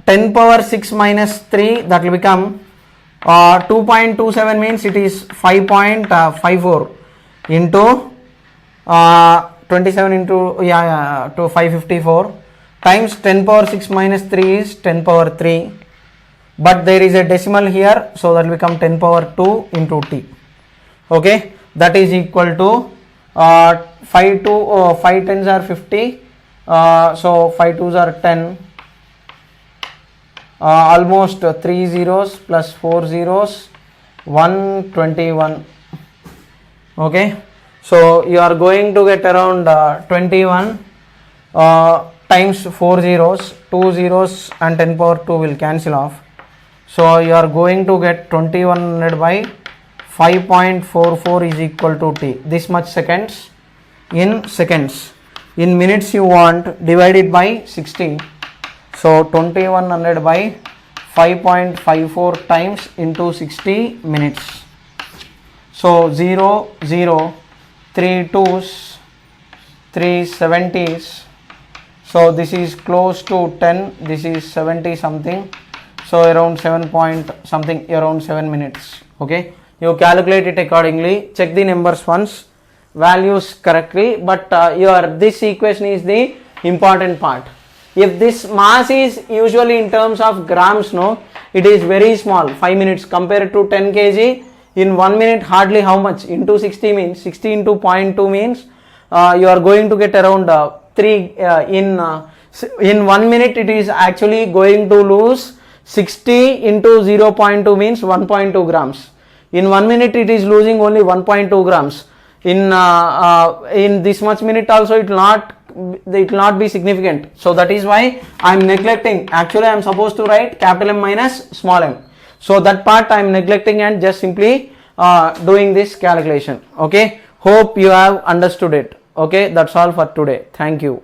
10 power 6 minus 3, that will become 2.27 means it is 5.54 into 27 into to 554 times 10 power 6 minus 3 is 10 power 3, but there is a decimal here, so that will become 10 power 2 into T. Okay, that is equal to 5 tens are 50, so 5 2s are 10, almost 3 zeros plus 4 zeros, 121. Okay, so you are going to get around 21 times 4 zeros, 2 zeros and 10 power 2 will cancel off. So you are going to get 2100 by 5.44 is equal to T. This much seconds in seconds. In minutes you want, divide it by 60. So 2100 by 5.54 times into 60 minutes. So 0, 0, 3 2s, 3 70s. So this is close to 10, this is 70 something. So around 7 point something, around 7 minutes. Okay, you calculate it accordingly, check the numbers once, values correctly, but this equation is the important part. If this mass is usually in terms of grams, no, it is very small, 5 minutes compared to 10 kg. In 1 minute hardly how much, into 60 means 60 into 0.2 means you are going to get around 3 in 1 minute it is actually going to lose 60 into 0.2 means 1.2 grams. In 1 minute it is losing only 1.2 grams. In this much minute also it will not be significant. So that is why I am neglecting. Actually I am supposed to write capital M minus small m. So that part I am neglecting and just simply doing this calculation. Okay, hope you have understood it. Okay, that's all for today. Thank you.